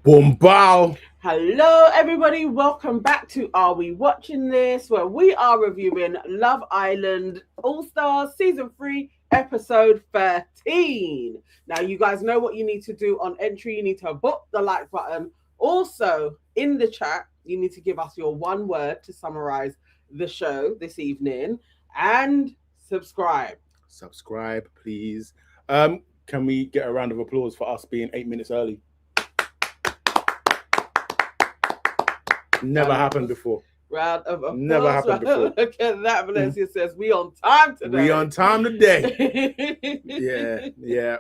Boom, bow. Hello, everybody. Welcome back to Are We Watching This? Where we are reviewing Love Island All-Stars Season 3, Episode 13. Now, you guys know what you need to do on entry. You need to book the like button. Also, in the chat, you need to give us your one word to summarize the show this evening and subscribe. Subscribe, please. Can we get a round of applause for us being 8 minutes early? Never happened before. Round of applause. Never happened before. Look at that. Valencia says, we on time today. We on time today. Yeah.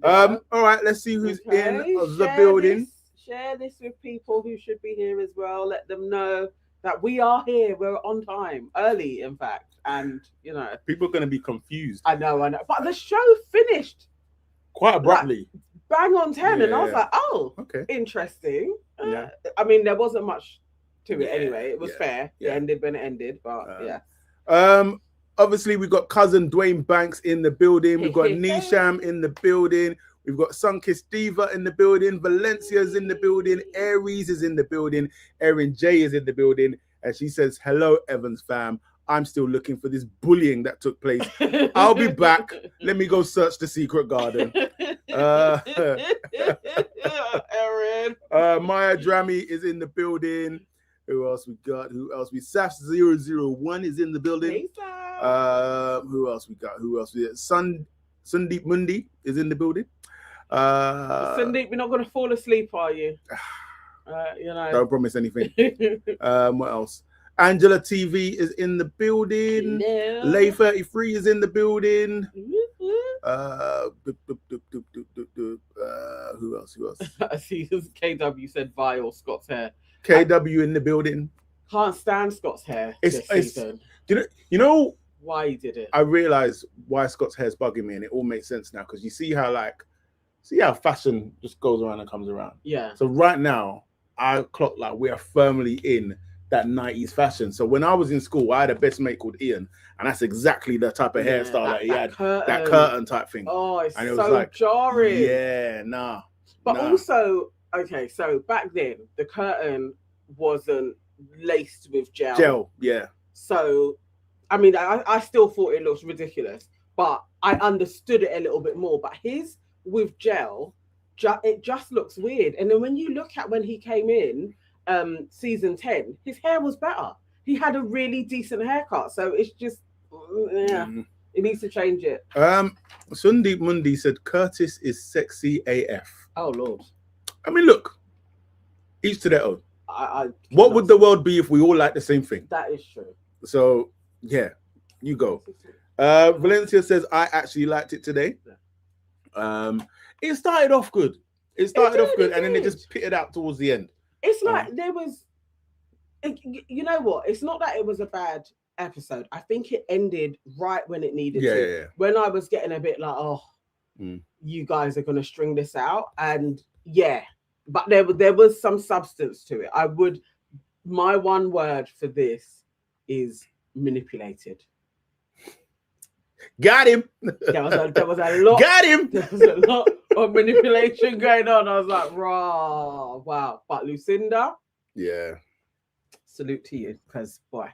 All right, let's see who's in the building. Share this with people who should be here as well. Let them know that we are here. We're on time, early, in fact. And, you know. People are going to be confused. I know. But the show finished quite abruptly. Bang on 10. And I was like, oh, okay, interesting. Yeah. I mean, there wasn't much to it anyway. It was fair. It ended when it ended, but obviously we've got cousin Dwayne Banks in the building. We've got Nisham in the building. We've got Sunkissed Diva in the building. Valencia's in the building. Aries is in the building. Erin J is in the building. And she says, hello, Evans fam. I'm still looking for this bullying that took place. I'll be back. Let me go search the secret garden. Erin. Maya Drami is in the building. Who else we got? Saf001 is in the building. Hey, who else we got? Sundeep Mundi is in the building. Sundeep, you're not going to fall asleep, are you? Don't promise anything. What else? Angela TV is in the building. No. Lay 33 is in the building. Who else? I see KW said Vile Scott's hair. KW in the building. Can't stand Scott's hair. You know why he did it? I realize why Scott's hair is bugging me, and it all makes sense now because you see how fashion just goes around and comes around. Yeah. So right now, I clock like we are firmly in that 90s fashion. So when I was in school, I had a best mate called Ian, and that's exactly the type of hairstyle that he had. Curtain. That curtain type thing. Oh, it's and it so was like, jarring. Yeah, nah. But also, okay, so back then the curtain wasn't laced with gel. Yeah. So, I mean, I still thought it looked ridiculous, but I understood it a little bit more. But his with gel, it just looks weird. And then when you look at when he came in, season 10, his hair was better. He had a really decent haircut. So it's just, it needs to change it. Sundeep Mundi said Curtis is sexy AF. Oh Lord. I mean, look, each to their own. What would the world be if we all liked the same thing? That is true. So yeah, you go. Valencia says I actually liked it today. It started off good. And then it just pitted out towards the end. It's like there was, you know what? It's not that it was a bad episode. I think it ended right when it needed to. Yeah. When I was getting a bit like, you guys are going to string this out. And but there was some substance to it. My one word for this is manipulated. Got him. There was a lot. Got him. There was a lot of manipulation going on. I was like, raw, wow. But Lucinda, salute to you, because boy,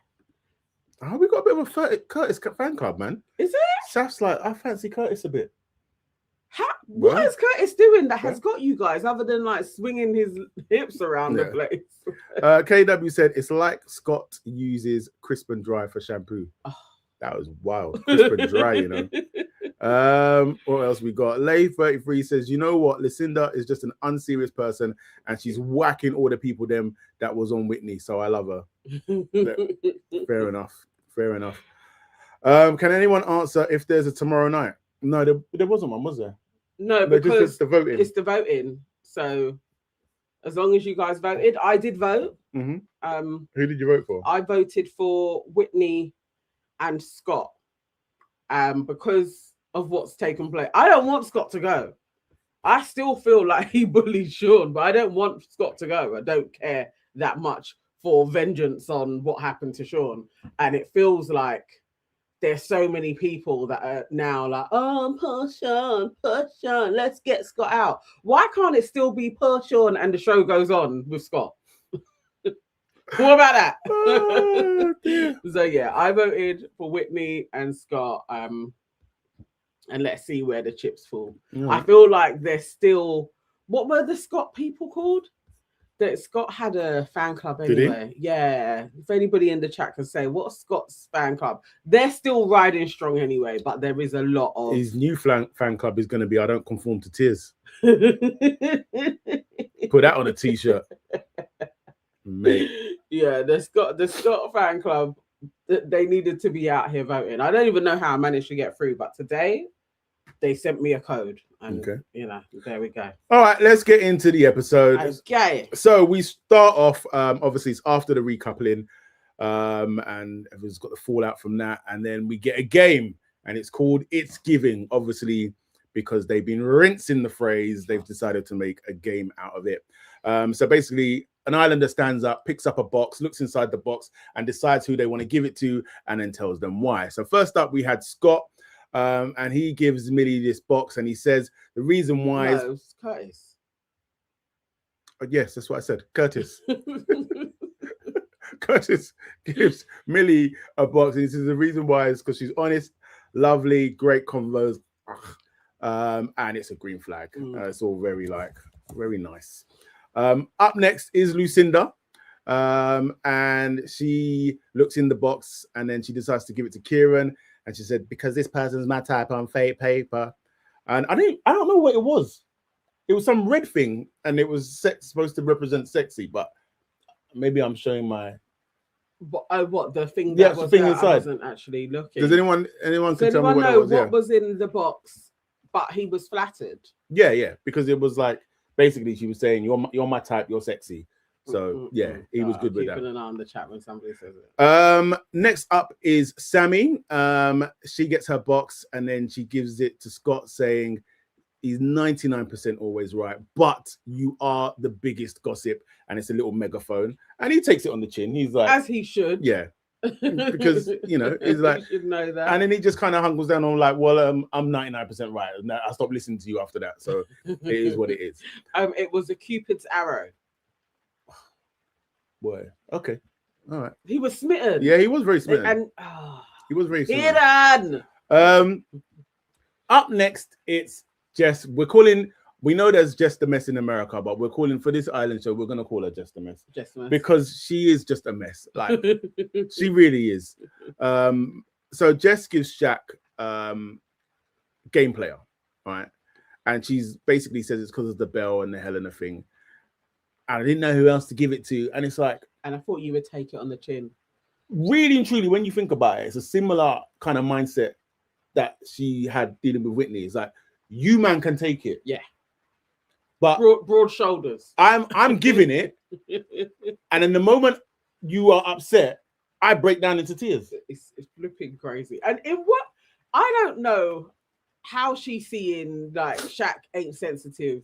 we got a bit of a Curtis fan club, man. Is it? Shaq's like, I fancy Curtis a bit. What is Curtis doing that has got you guys, other than like swinging his hips around the place? KW said it's like Scott uses crisp and dry for shampoo. Oh. That was wild. Crisp and dry, you know. What else we got? Lay 33 says, you know what? Lucinda is just an unserious person and she's whacking all the people them that was on Whitney. So I love her. Fair enough. Can anyone answer if there's a tomorrow night? No, there wasn't one, was there? No, because it's the voting. It's the voting. So as long as you guys voted, I did vote. Mm-hmm. Who did you vote for? I voted for Whitney and Scott, because of what's taken place. I don't want Scott to go. I still feel like he bullied Sean, but I don't want Scott to go. I don't care that much for vengeance on what happened to Sean. And it feels like there's so many people that are now like, oh, push on, let's get Scott out. Why can't it still be push on and the show goes on with Scott? What about that? Oh, so yeah, I voted for Whitney and Scott. And let's see where the chips fall. I feel like they're still. What were the Scott people called? That Scott had a fan club anyway. Yeah. If anybody in the chat can say what's Scott's fan club, they're still riding strong anyway. But there is a lot of his new fan club is going to be I don't conform to tears. Put that on a t-shirt, mate. Yeah, the Scott fan club. They needed to be out here voting. I don't even know how I managed to get through, but today they sent me a code. And, you know, there we go. All right, let's get into the episode. Okay. So we start off, obviously, it's after the recoupling, and everyone's got the fallout from that. And then we get a game, and it's called It's Giving, obviously, because they've been rinsing the phrase. They've decided to make a game out of it. So basically, an islander stands up, picks up a box, looks inside the box, and decides who they want to give it to, and then tells them why. So first up, we had Scott. And he gives Millie this box, and he says the reason why is Curtis. Yes, that's what I said. Curtis. Curtis gives Millie a box, and he says the reason why is because she's honest, lovely, great convos, and it's a green flag. It's all very nice. Up next is Lucinda, and she looks in the box, and then she decides to give it to Ciaran. And she said, because this person's my type on fake paper. And I don't know what it was. It was some red thing, and it was supposed to represent sexy, but maybe I'm showing my... What the thing that was there, inside. I wasn't actually looking. Does anyone can tell me what it was? What was in the box, but he was flattered? Yeah, because it was like, basically she was saying, you're my type, you're sexy. So yeah, he was good with that. Keeping an eye on the chat when somebody says it. Next up is Sammy. She gets her box and then she gives it to Scott, saying he's 99% always right, but you are the biggest gossip, and it's a little megaphone. And he takes it on the chin. He's like, as he should. Yeah. Because he's like, you should know that. And then he just kind of hungles down on like, well, I'm 99% right. I stopped listening to you after that. So it is what it is. It was a Cupid's arrow. Boy, okay, all right. He was smitten. Yeah, he was very smitten. And he was very smitten. Ciaran! Up next, it's Jess. We know there's Jess the Mess in America, but we're calling for this island show. We're gonna call her Jess the Mess. Jess the Mess. Because she is just a mess. Like she really is. So Jess gives Shaq game player, right? And she's basically says it's because of the bell and the Helena thing. And I didn't know who else to give it to. And it's like... And I thought you would take it on the chin. Really and truly, when you think about it, it's a similar kind of mindset that she had dealing with Whitney. It's like, you man can take it. Yeah. But... Broad shoulders. I'm giving it. And in the moment you are upset, I break down into tears. It's flipping crazy. And in what... I don't know how she's seeing, like, Shaq ain't sensitive.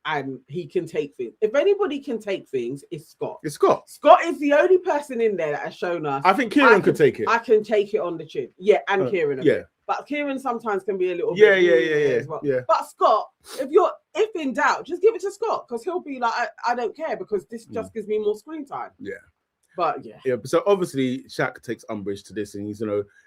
And he can take things. If anybody can take things, it's Scott. It's Scott. Scott is the only person in there that has shown us. I think Ciaran could take it. I can take it on the chin. Yeah, and Ciaran. Yeah. But Ciaran sometimes can be a little bit. As well. Yeah. But Scott, if in doubt, just give it to Scott, because he'll be like, I don't care, because this just gives me more screen time. Yeah. But yeah. Yeah. So obviously Shaq takes umbrage to this, and he's,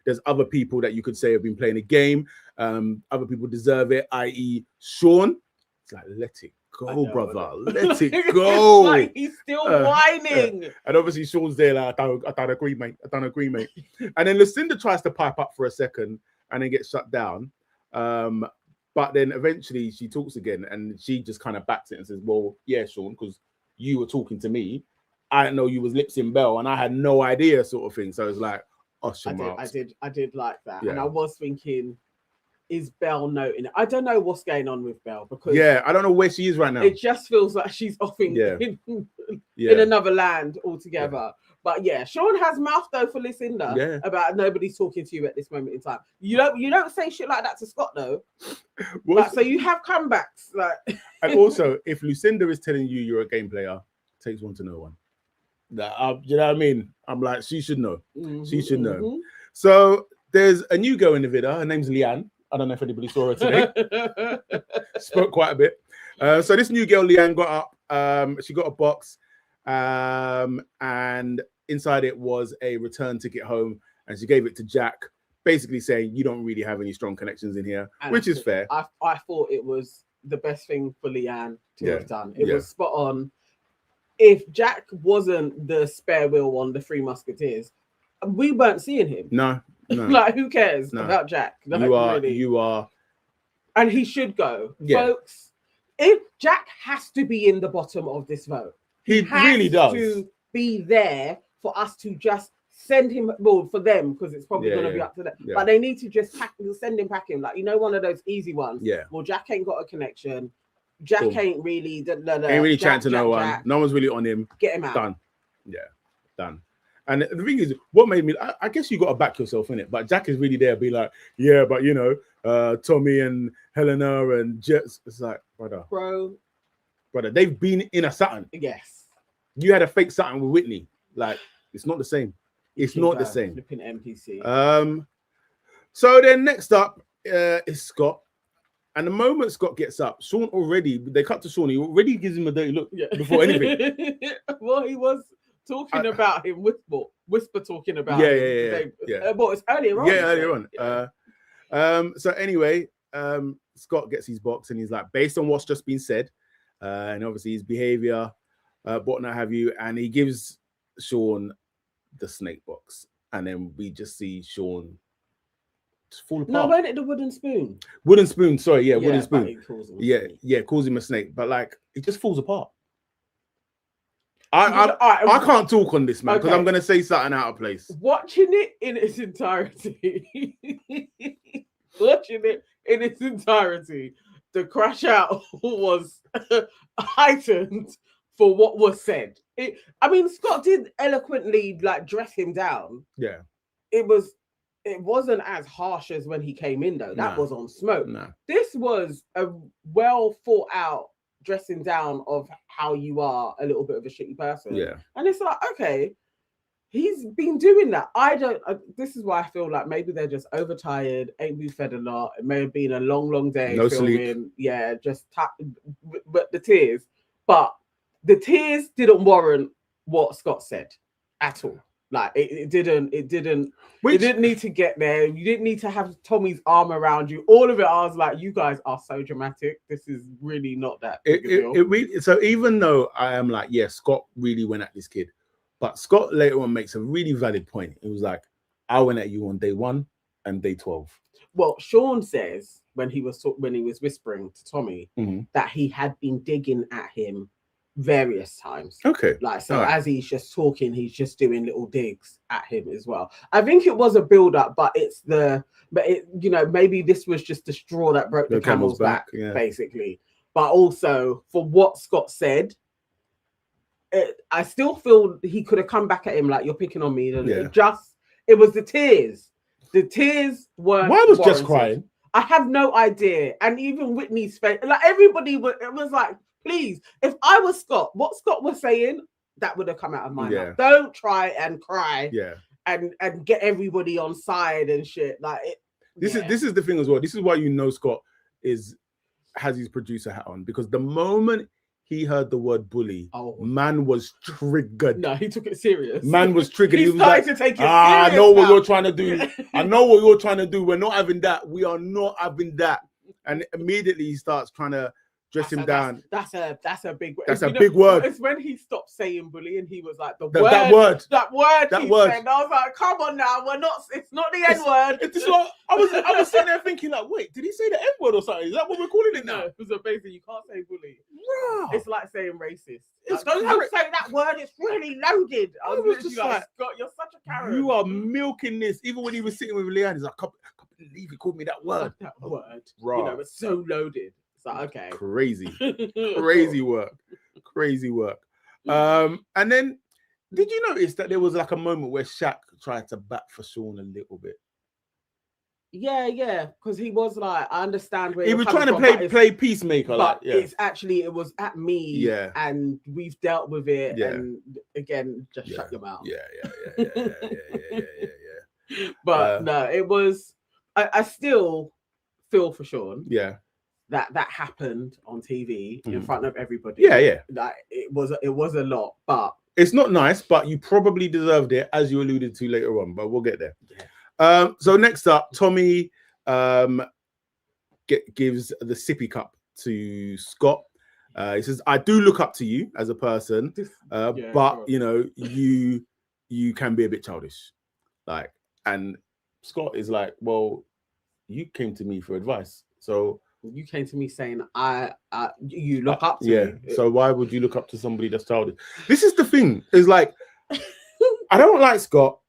there's other people that you could say have been playing a game. Other people deserve it, i.e. Sean. It's like, let it go, brother. Let it go. Like he's still whining. And obviously Sean's there like, I don't agree, mate. And then Lucinda tries to pipe up for a second and then gets shut down. But then eventually she talks again, and she just kind of backs it and says, well, yeah, Sean, because you were talking to me. I didn't know you was lips in Bell, and I had no idea, sort of thing. So it's like, I did like that. Yeah. And I was thinking, is Belle noting it? I don't know what's going on with Belle, because I don't know where she is right now. It just feels like she's off in another land altogether. Yeah. But yeah, Sean has mouth though for Lucinda about nobody's talking to you at this moment in time. You don't say shit like that to Scott though. So you have comebacks. Like, and also, if Lucinda is telling you you're a game player, it takes one to know one. You know what I mean? I'm like, she should know. She should know. So there's a new girl in the video. Her name's Leanne. I don't know if anybody saw her today. Spoke quite a bit. So this new girl, Leanne, got up. She got a box, and inside it was a return ticket home, and she gave it to Jack, basically saying, "You don't really have any strong connections in here," and which is fair. I thought it was the best thing for Leanne to have done. It was spot on. If Jack wasn't the spare wheel on the Three Musketeers, we weren't seeing him. No. Like, who cares about Jack? No, you are, and he should go, folks. If Jack has to be in the bottom of this vote, he really does to be there for us to just send him. Well, for them, because it's probably going to be up to them. Yeah. But they need to just send him packing, like, one of those easy ones. Yeah. Well, Jack ain't got a connection. Jack ain't really. Ain't really chatting to no one. No one's really on him. Get him out. Done. Yeah. Done. And the thing is, what made me, I guess you got to back yourself in it, but Jack is really there, be like, yeah, but Tommy and Helena and Jess, it's like, brother, they've been in a Saturn. Yes. You had a fake Saturn with Whitney. Like, it's not the same. It's not the same. Flipping NPC. So then next up is Scott. And the moment Scott gets up, Sean they cut to Sean, he already gives him a dirty look before anything. Well, he was talking about him, whisper talking about him. Yeah. Well, it's earlier on. Yeah, earlier on. So anyway, Scott gets his box and he's like, based on what's just been said, and obviously his behavior, what not have you, and he gives Sean the snake box. And then we just see Sean just fall apart. No, wasn't it the wooden spoon? Wooden spoon, sorry, wooden spoon. Calls him a snake, but like, it just falls apart. I can't talk on this, man, because I'm going to say something out of place. Watching it in its entirety, the crash out was heightened for what was said. Scott did eloquently dress him down. Yeah. It wasn't as harsh as when he came in, though. That was on smoke. No. This was a well thought out dressing down of how you are a little bit of a shitty person. Yeah. And it's like, okay, he's been doing that. This is why I feel like maybe they're just overtired, ain't been fed a lot. It may have been a long day no filming. Sleep. Yeah, but the tears. But the tears didn't warrant what Scott said at all. Like, it didn't need to get there. You didn't need to have Tommy's arm around you. All of it, I was like, you guys are so dramatic. This is really not that big a deal. So even though I am like, Scott really went at this kid, but Scott later on makes a really valid point. It was like, I went at you on day 1 and day 12. Well, Sean says when he was whispering to Tommy that he had been digging at him various times. Okay. As he's just talking, he's just doing little digs at him as well. I think it was a build-up, but maybe this was just the straw that broke the camel's back, basically. But also, for what Scott said, I still feel he could have come back at him like, you're picking on me. It was the tears. The tears were. Why was Jess crying? I have no idea. And even Whitney's face, everybody it was like, please, if I was Scott, what Scott was saying, that would have come out of my mouth. Don't try and cry and get everybody on side and shit. This is the thing as well. This is why Scott has his producer hat on, because the moment he heard the word bully, man was triggered. No, he took it serious. Man was triggered. He was like, to take it serious. I know what you're trying to do. I know what you're trying to do. We're not having that. We are not having that. And immediately he starts trying to dress him down. That's a big word. That's a big word. It's when he stopped saying bully and he was like, that word. Said. And I was like, come on now, it's not the N word. I was sitting there thinking, like, wait, did he say the N word or something? Is that what we're calling it now? No, so basically you can't say bully. Wow. It's like saying racist. Don't say that word, it's really loaded. I was just like, Scott, you're such a carrot. You are milking this. Even when he was sitting with Leanne, he's like, I can't believe he called me that word. That word. Right. It's so loaded. Okay. Crazy work. And then did you notice that there was like a moment where Shaq tried to bat for Sean a little bit? Yeah, because he was like, I understand where he was trying to play peacemaker, but it's actually it was at me, and we've dealt with it, and again, just shut your mouth. But no, it was. I still feel for Sean. Yeah. That happened on TV in front of everybody. Yeah. Like it was a lot, but it's not nice. But you probably deserved it, as you alluded to later on. But we'll get there. Yeah. So next up, Tommy gives the sippy cup to Scott. He says, "I do look up to you as a person, but you know, you can be a bit childish." Like, and Scott is like, "Well, you came to me for advice, so." You came to me saying you look up to me. So why would you look up to somebody that's childish? This is the thing. Is like I don't like Scott.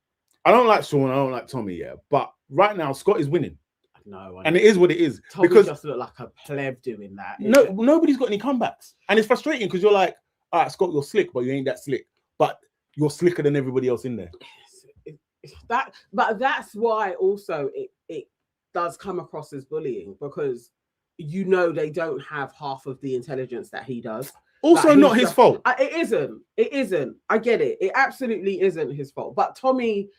I don't like Sean. I don't like Tommy. Yeah, but right now Scott is winning. No, and it is what it is. Tommy because just looked like a pleb doing that. Nobody's got any comebacks, and it's frustrating because you're like, all right, Scott, you're slick, but you ain't that slick. But you're slicker than everybody else in there. But that's why also it does come across as bullying, because you know they don't have half of the intelligence that he does. Also, not his fault. It isn't. I get it. It absolutely isn't his fault. But Tommy,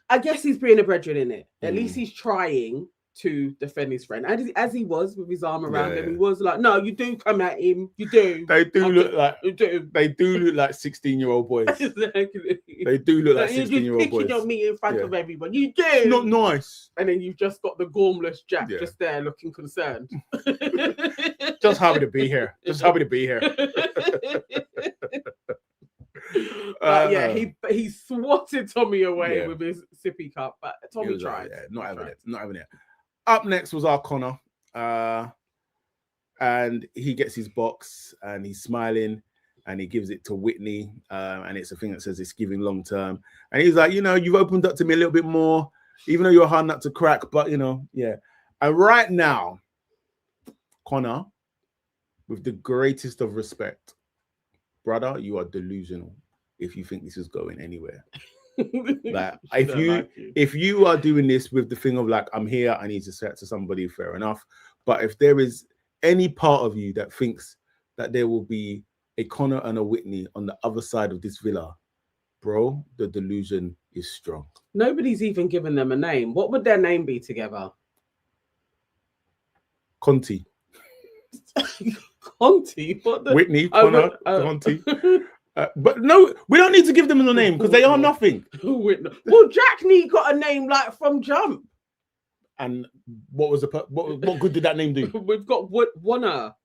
I guess he's being a brethren in it. At least he's trying to defend his friend. And as he was with his arm around him, he was like, no, you do come at him. You do. They do look like 16-year-old boys. Exactly. They do look like 16-year-old boys. You're on me in front of everyone. You do. It's not nice. And then you've just got the gormless Jack just there looking concerned. Just happy to be here. Just happy to be here. But he swatted Tommy away with his sippy cup. But Tommy tried. Not having it. Up next was our Connor. And he gets his box and he's smiling and he gives it to Whitney. And it's a thing that says it's giving long term. And he's like, you've opened up to me a little bit more, even though you're a hard nut to crack. But, And right now, Connor, with the greatest of respect, brother, you are delusional if you think this is going anywhere. Like if you are doing this with the thing of like, I'm here, I need to say it to somebody, fair enough. But if there is any part of you that thinks that there will be a Connor and a Whitney on the other side of this villa, bro, the delusion is strong. Nobody's even given them a name. What would their name be together? Conti. Conti? What the? Whitney, Connor, Conti. But no, we don't need to give them a name because they are nothing. Well, Jack Nee got a name like from jump. And what was what good did that name do? We've got Wanna.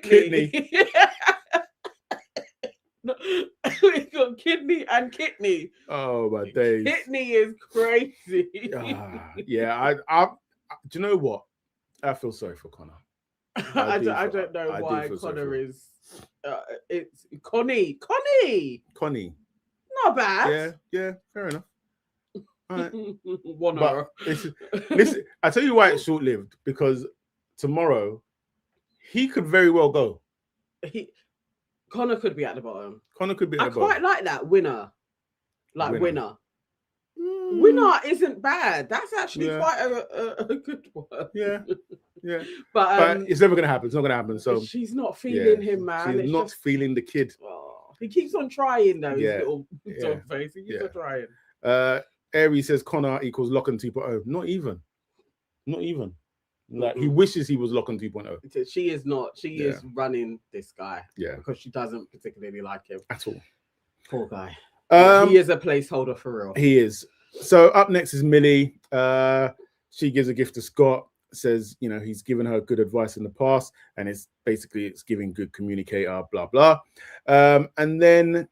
Kidney. We've got Kidney and Kidney. Oh my days. Kidney is crazy. Yeah, I do you know what? I feel sorry for Connor. I don't know why Connor is. It's Connie. Not bad. Yeah, fair enough. All right. Listen, I tell you why it's short-lived, because tomorrow he could very well go. Connor could be at the bottom. I quite like that winner. Winner. Winner isn't bad. That's actually quite a good one. Yeah. But it's never gonna happen. It's not gonna happen. So she's not feeling him, man. She's not feeling the kid. He keeps on trying though. His little dog face. He keeps on trying. Aries says Connor equals Locken 2.0. Not even. Like he wishes he was Locken 2.0. She is not. She is running this guy. Yeah. Because she doesn't particularly like him at all. Poor guy. He is a placeholder for real. He is. So up next is Millie. She gives a gift to Scott. Says, he's given her good advice in the past, and it's giving good communicator, blah blah. And then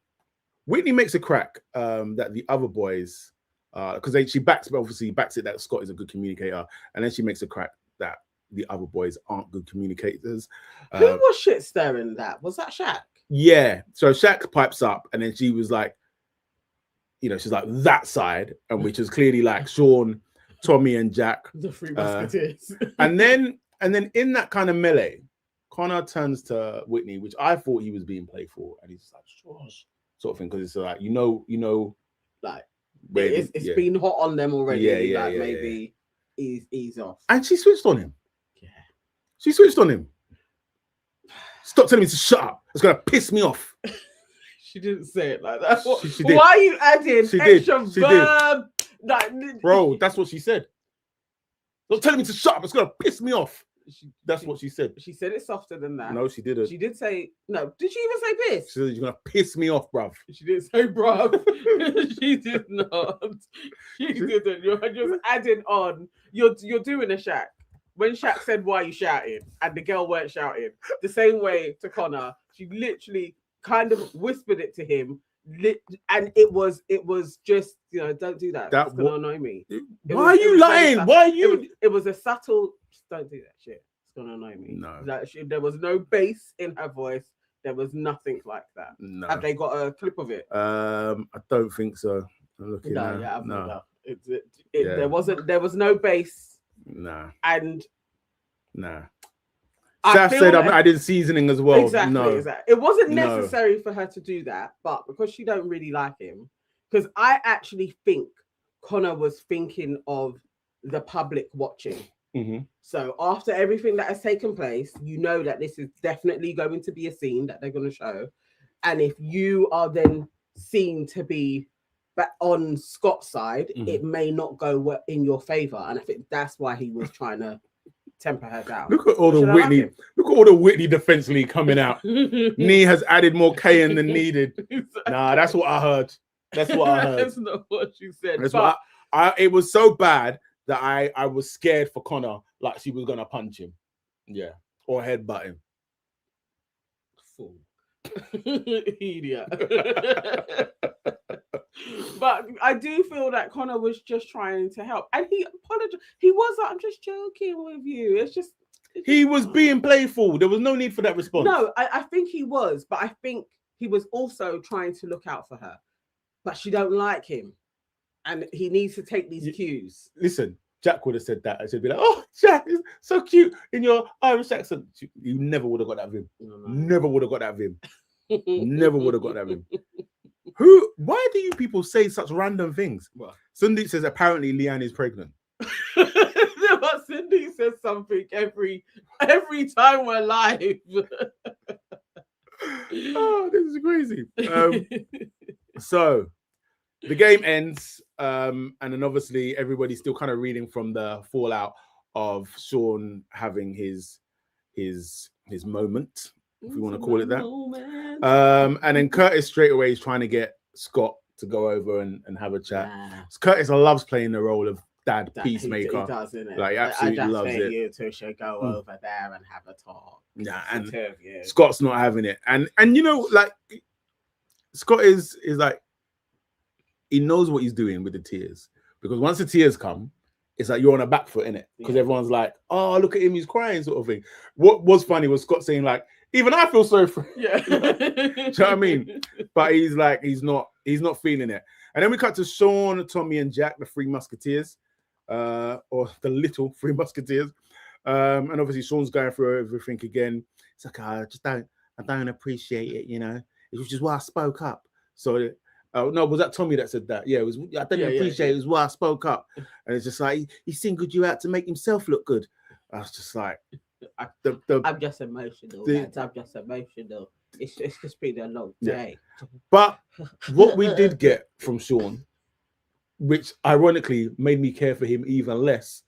Whitney makes a crack that the other boys, because she backs it that Scott is a good communicator, and then she makes a crack that the other boys aren't good communicators. Who was shit staring that? Was that Shaq? Yeah. So Shaq pipes up, and then she was like, she's like that side, and which is clearly like Sean, Tommy, and Jack, the Three Musketeers. and then in that kind of melee, Connor turns to Whitney, which I thought he was being playful, and he's like, "Shush," sort of thing, because it's like like it's been hot on them already. Maybe ease off. And she switched on him. Yeah, she switched on him. Stop telling me to shut up. It's gonna piss me off. She didn't say it like that. She did. Why are you adding extra verb? Like, bro, that's what she said. Don't tell me to shut up. It's gonna piss me off. That's what she said. She said it softer than that. No, she didn't. She did say no. Did she even say piss? She said you're gonna piss me off, bruv. She didn't say bruv. She did not. She didn't. You're just adding on. You're doing a Shaq. When Shaq said, "Why are you shouting?" and the girl weren't shouting, the same way to Connor, she literally kind of whispered it to him, and it was just, don't do that. That's gonna annoy me. Why are you lying? Why are you? It was a subtle. Just don't do that shit. It's gonna annoy me. No, there was no bass in her voice. There was nothing like that. No. Have they got a clip of it? I don't think so. I'm looking now. Yeah, no. There was no bass. Nah. And nah. Saf said I'm adding seasoning as well. Exactly. It wasn't necessary for her to do that, but because she don't really like him, because I actually think Connor was thinking of the public watching. Mm-hmm. So after everything that has taken place, you know that this is definitely going to be a scene that they're going to show. And if you are then seen to be on Scott's side, it may not go in your favor. And I think that's why he was trying to temper her down. Look at all the Whitney Defense League coming out. Nee has added more Cayenne than needed. Exactly. Nah, that's what I heard. That's what I heard. That's not what she said. That's what it was so bad that I was scared for Connor, like she was gonna punch him. Yeah. Or headbutt him. Fool. Idiot. But I do feel that Connor was just trying to help, and he apologized. He was like, "I'm just joking with you." It's just he was being playful. There was no need for that response. No, I think he was, but I think he was also trying to look out for her. But she don't like him, and he needs to take these cues. Listen, Jack would have said that. I should be like, "Oh, Jack is so cute in your Irish accent." You never would have got that of him. No. Never would have got that of him. Never would have got that of him. Why do you people say such random things? What? Cindy says apparently Leanne is pregnant. But Cindy says something every time we're live. Oh, this is crazy. So the game ends, and then obviously everybody's still kind of reading from the fallout of Sean having his moment, if we want to call it that. And then Curtis straight away is trying to get Scott to go over and have a chat. Curtis loves playing the role of dad peacemaker. He does, isn't it? Like, absolutely loves it. You two should go over there and have a talk. Yeah, and Scott's not having it. And like Scott is like, he knows what he's doing with the tears, because once the tears come, it's like you're on a back foot, innit? Because everyone's like, "Oh, look at him, he's crying," sort of thing. What was funny was Scott saying like, "Even I feel sorry for him." Yeah. Do you know what I mean? But he's like, he's not feeling it. And then we cut to Sean, Tommy, and Jack, the Three Musketeers, or the little Three Musketeers. And obviously Sean's going through everything again. It's like, I don't appreciate it, It was just why I spoke up. So no, was that Tommy that said that? Yeah, it was. I didn't appreciate it. It was why I spoke up. And it's just like he singled you out to make himself look good. I was just like, I'm just emotional. I'm just emotional. It's just been a long day. But what we did get from Sean, which ironically made me care for him even less,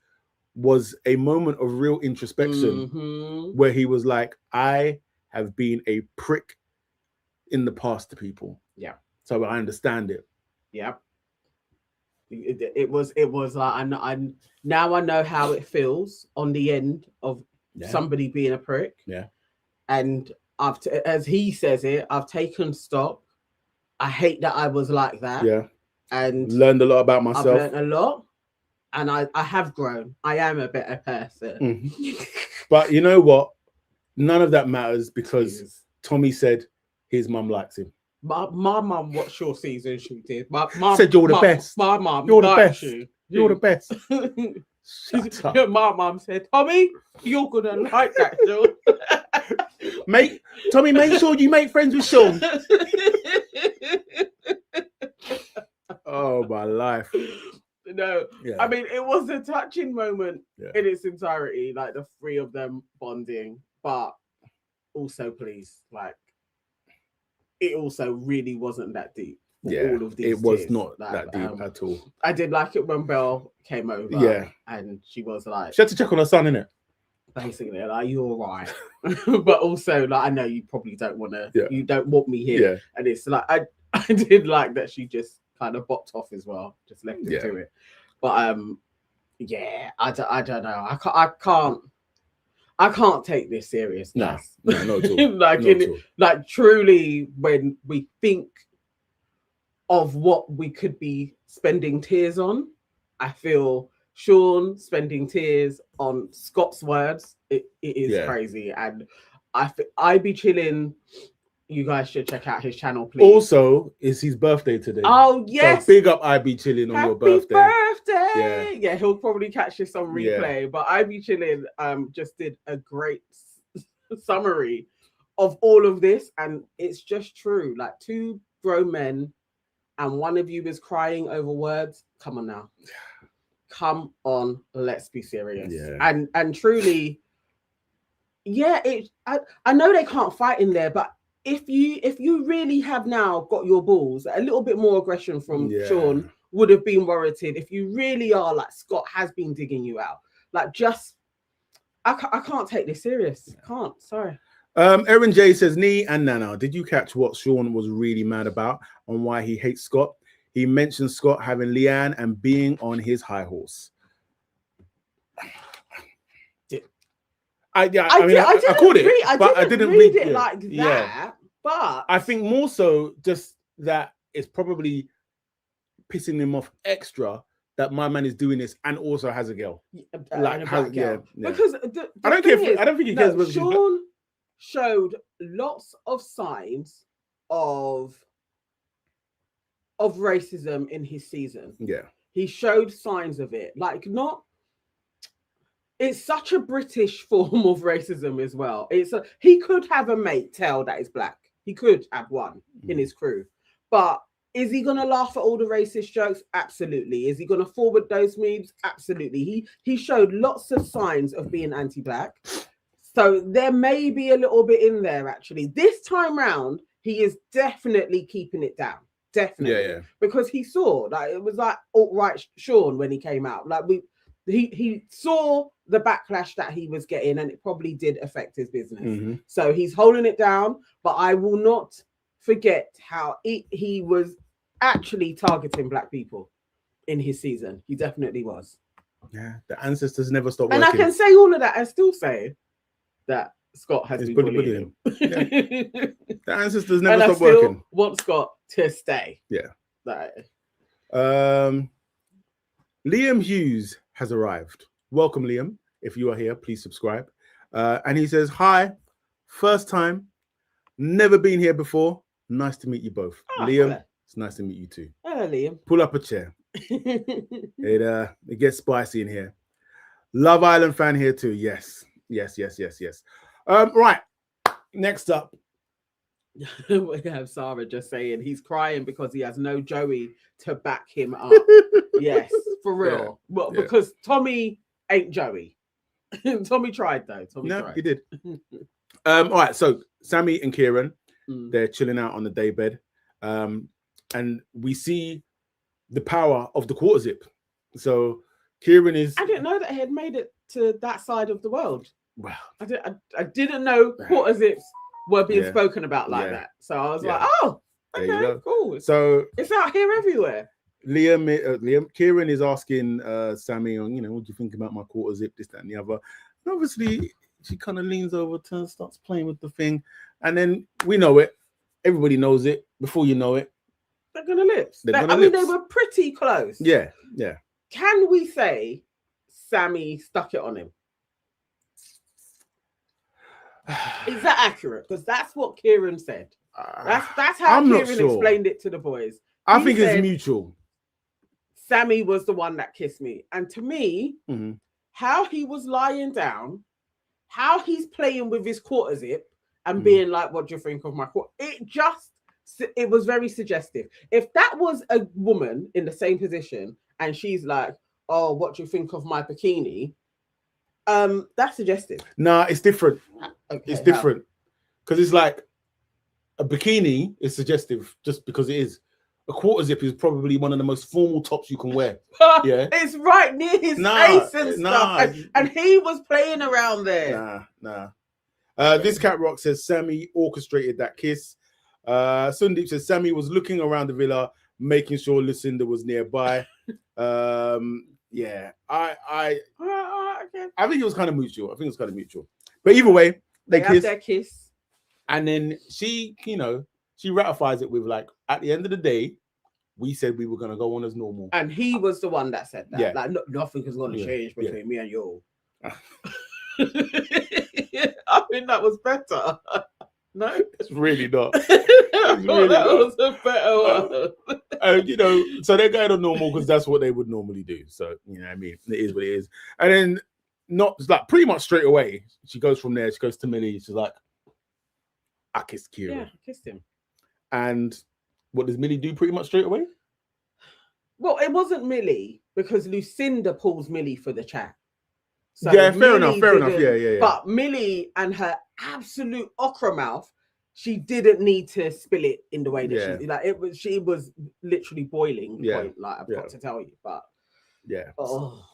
was a moment of real introspection where he was like, I have been a prick in the past to people. Yeah. So I understand it. Yeah. It was like, I now I know how it feels on the end of somebody being a prick. Yeah. And as he says it, I've taken stock. I hate that I was like that. Yeah. And learned a lot about myself. I've learned a lot. And I have grown. I am a better person. But you know what? None of that matters, because Tommy said his mum likes him. My mum watched your season shooting. My mum said you're the best. My mum, you're the best. You're the best. Shut up. My mum said, Tommy, you're gonna like that, Sean. Tommy, make sure you make friends with Sean. Oh, my life. No, I mean, it was a touching moment in its entirety, like the three of them bonding, but also, please, like, it also really wasn't that deep. Yeah, All of these it was tears. not Like, that deep at all. I did like it when Belle came over. Yeah. And she was like, She had to check on her son, innit? basically, like, you're all right. But also, like, I know you probably don't want to, Yeah. you don't want me here. Yeah. And it's like, I did like that she just kind of bopped off as well, just left it to it. But yeah, I don't know. I can't take this serious. No, not at all. Like truly, when we think of what we could be spending tears on, I feel Sean spending tears on Scott's words. It is crazy, and I be chilling. You guys should check out his channel, please. Also, it's his birthday today. Oh, yes. So big up I Be Chilling on your birthday. Happy birthday. Yeah, he'll probably catch this on replay. Yeah. But I Be Chilling just did a great summary of all of this. And it's just true. Like, 2 grown men and one of you is crying over words. Come on now. Come on, let's be serious. Yeah. And truly, yeah, I know they can't fight in there, but if you really have now got your balls, a little bit more aggression from Sean would have been warranted. If you really are like Scott has been digging you out, like, just I can't take this serious. Can't. Sorry. Erin J says, Nee and Nana, did you catch what Sean was really mad about on why he hates Scott? He mentioned Scott having Leanne and being on his high horse. I caught it, but I didn't read it like that. Yeah. But I think more so just that it's probably pissing him off extra that my man is doing this and also has a girl. Like, has, yeah. Because I don't care. I don't think he cares. No, Sean showed lots of signs of racism in his season. Yeah, he showed signs of it. Like, not. It's such a British form of racism as well. He could have a mate tell that is black. He could have one in his crew. But is he going to laugh at all the racist jokes? Absolutely. Is he going to forward those memes? Absolutely. He showed lots of signs of being anti-black. So there may be a little bit in there, actually. This time round, he is definitely keeping it down. Definitely. Yeah. Because he saw, like, it was like alt-right Sean when he came out. Like, he saw the backlash that he was getting, and it probably did affect his business. So he's holding it down, but I will not forget how he was actually targeting black people in his season. He definitely was. Yeah, the ancestors never stop working. And I can say all of that and still say that Scott has been bullying him. Yeah. The ancestors never stop working. Want Scott to stay. Yeah. Like, Liam Hughes has arrived. Welcome, Liam. If you are here, please subscribe. And he says, hi, first time, never been here before. Nice to meet you both. Liam, hello. It's nice to meet you too. Hello, Liam. Pull up a chair. It gets spicy in here. Love Island fan here too. Yes. Right. Next up. We have Sarah just saying he's crying because he has no Joey to back him up. Yes, for real. Yeah. Well, because Tommy ain't Joey. Tommy tried though. He did. All right, so Sammy and Ciaran, they're chilling out on the daybed, and we see the power of the quarter zip. So Ciaran is. I didn't know that he had made it to that side of the world. Wow. I didn't know quarter zips were being spoken about like that. So I was like, oh, okay, cool. So it's out here everywhere. Ciaran is asking Sammy on, what do you think about my quarter zip, this, that, and the other. And obviously, she kind of leans over, starts playing with the thing, and then we know it. Everybody knows it. Before you know it, they're gonna lips. They were pretty close. Yeah. Can we say Sammy stuck it on him? Is that accurate? Because that's what Ciaran said. That's how Ciaran explained it to the boys. I think it's mutual. Sammy was the one that kissed me. And to me, how he was lying down, how he's playing with his quarter zip and being like, what do you think of my quarter? It was very suggestive. If that was a woman in the same position and she's like, oh, what do you think of my bikini? That's suggestive. Nah, it's different. Okay, it's different. Because it's like, A bikini is suggestive just because it is. A quarter zip is probably one of the most formal tops you can wear. Yeah, it's right near his face and stuff, and he was playing around there. Nah. This cat rock says Sammy orchestrated that kiss. Sundeep says Sammy was looking around the villa, making sure Lucinda was nearby. Yeah, I think it was kind of mutual. But either way, they have their kiss, and then she, she ratifies it with like, at the end of the day, we said we were gonna go on as normal, and he was the one that said that. Yeah. Like nothing is gonna change between me and you. I think that was better. No, it's really not. That was a better one. So they're going on normal because that's what they would normally do. So what I mean, it is what it is. And then it's like pretty much straight away, she goes from there. She goes to Millie. She's like, I kissed Ciaran. Yeah, I kissed him. And what does Millie do pretty much straight away? Well, it wasn't Millie because Lucinda pulls Millie for the chat. So yeah, fair enough. Yeah. But Millie and her absolute okra mouth, she didn't need to spill it in the way that she was literally boiling. Yeah. Point, like I've got to tell you, but yeah. Oh,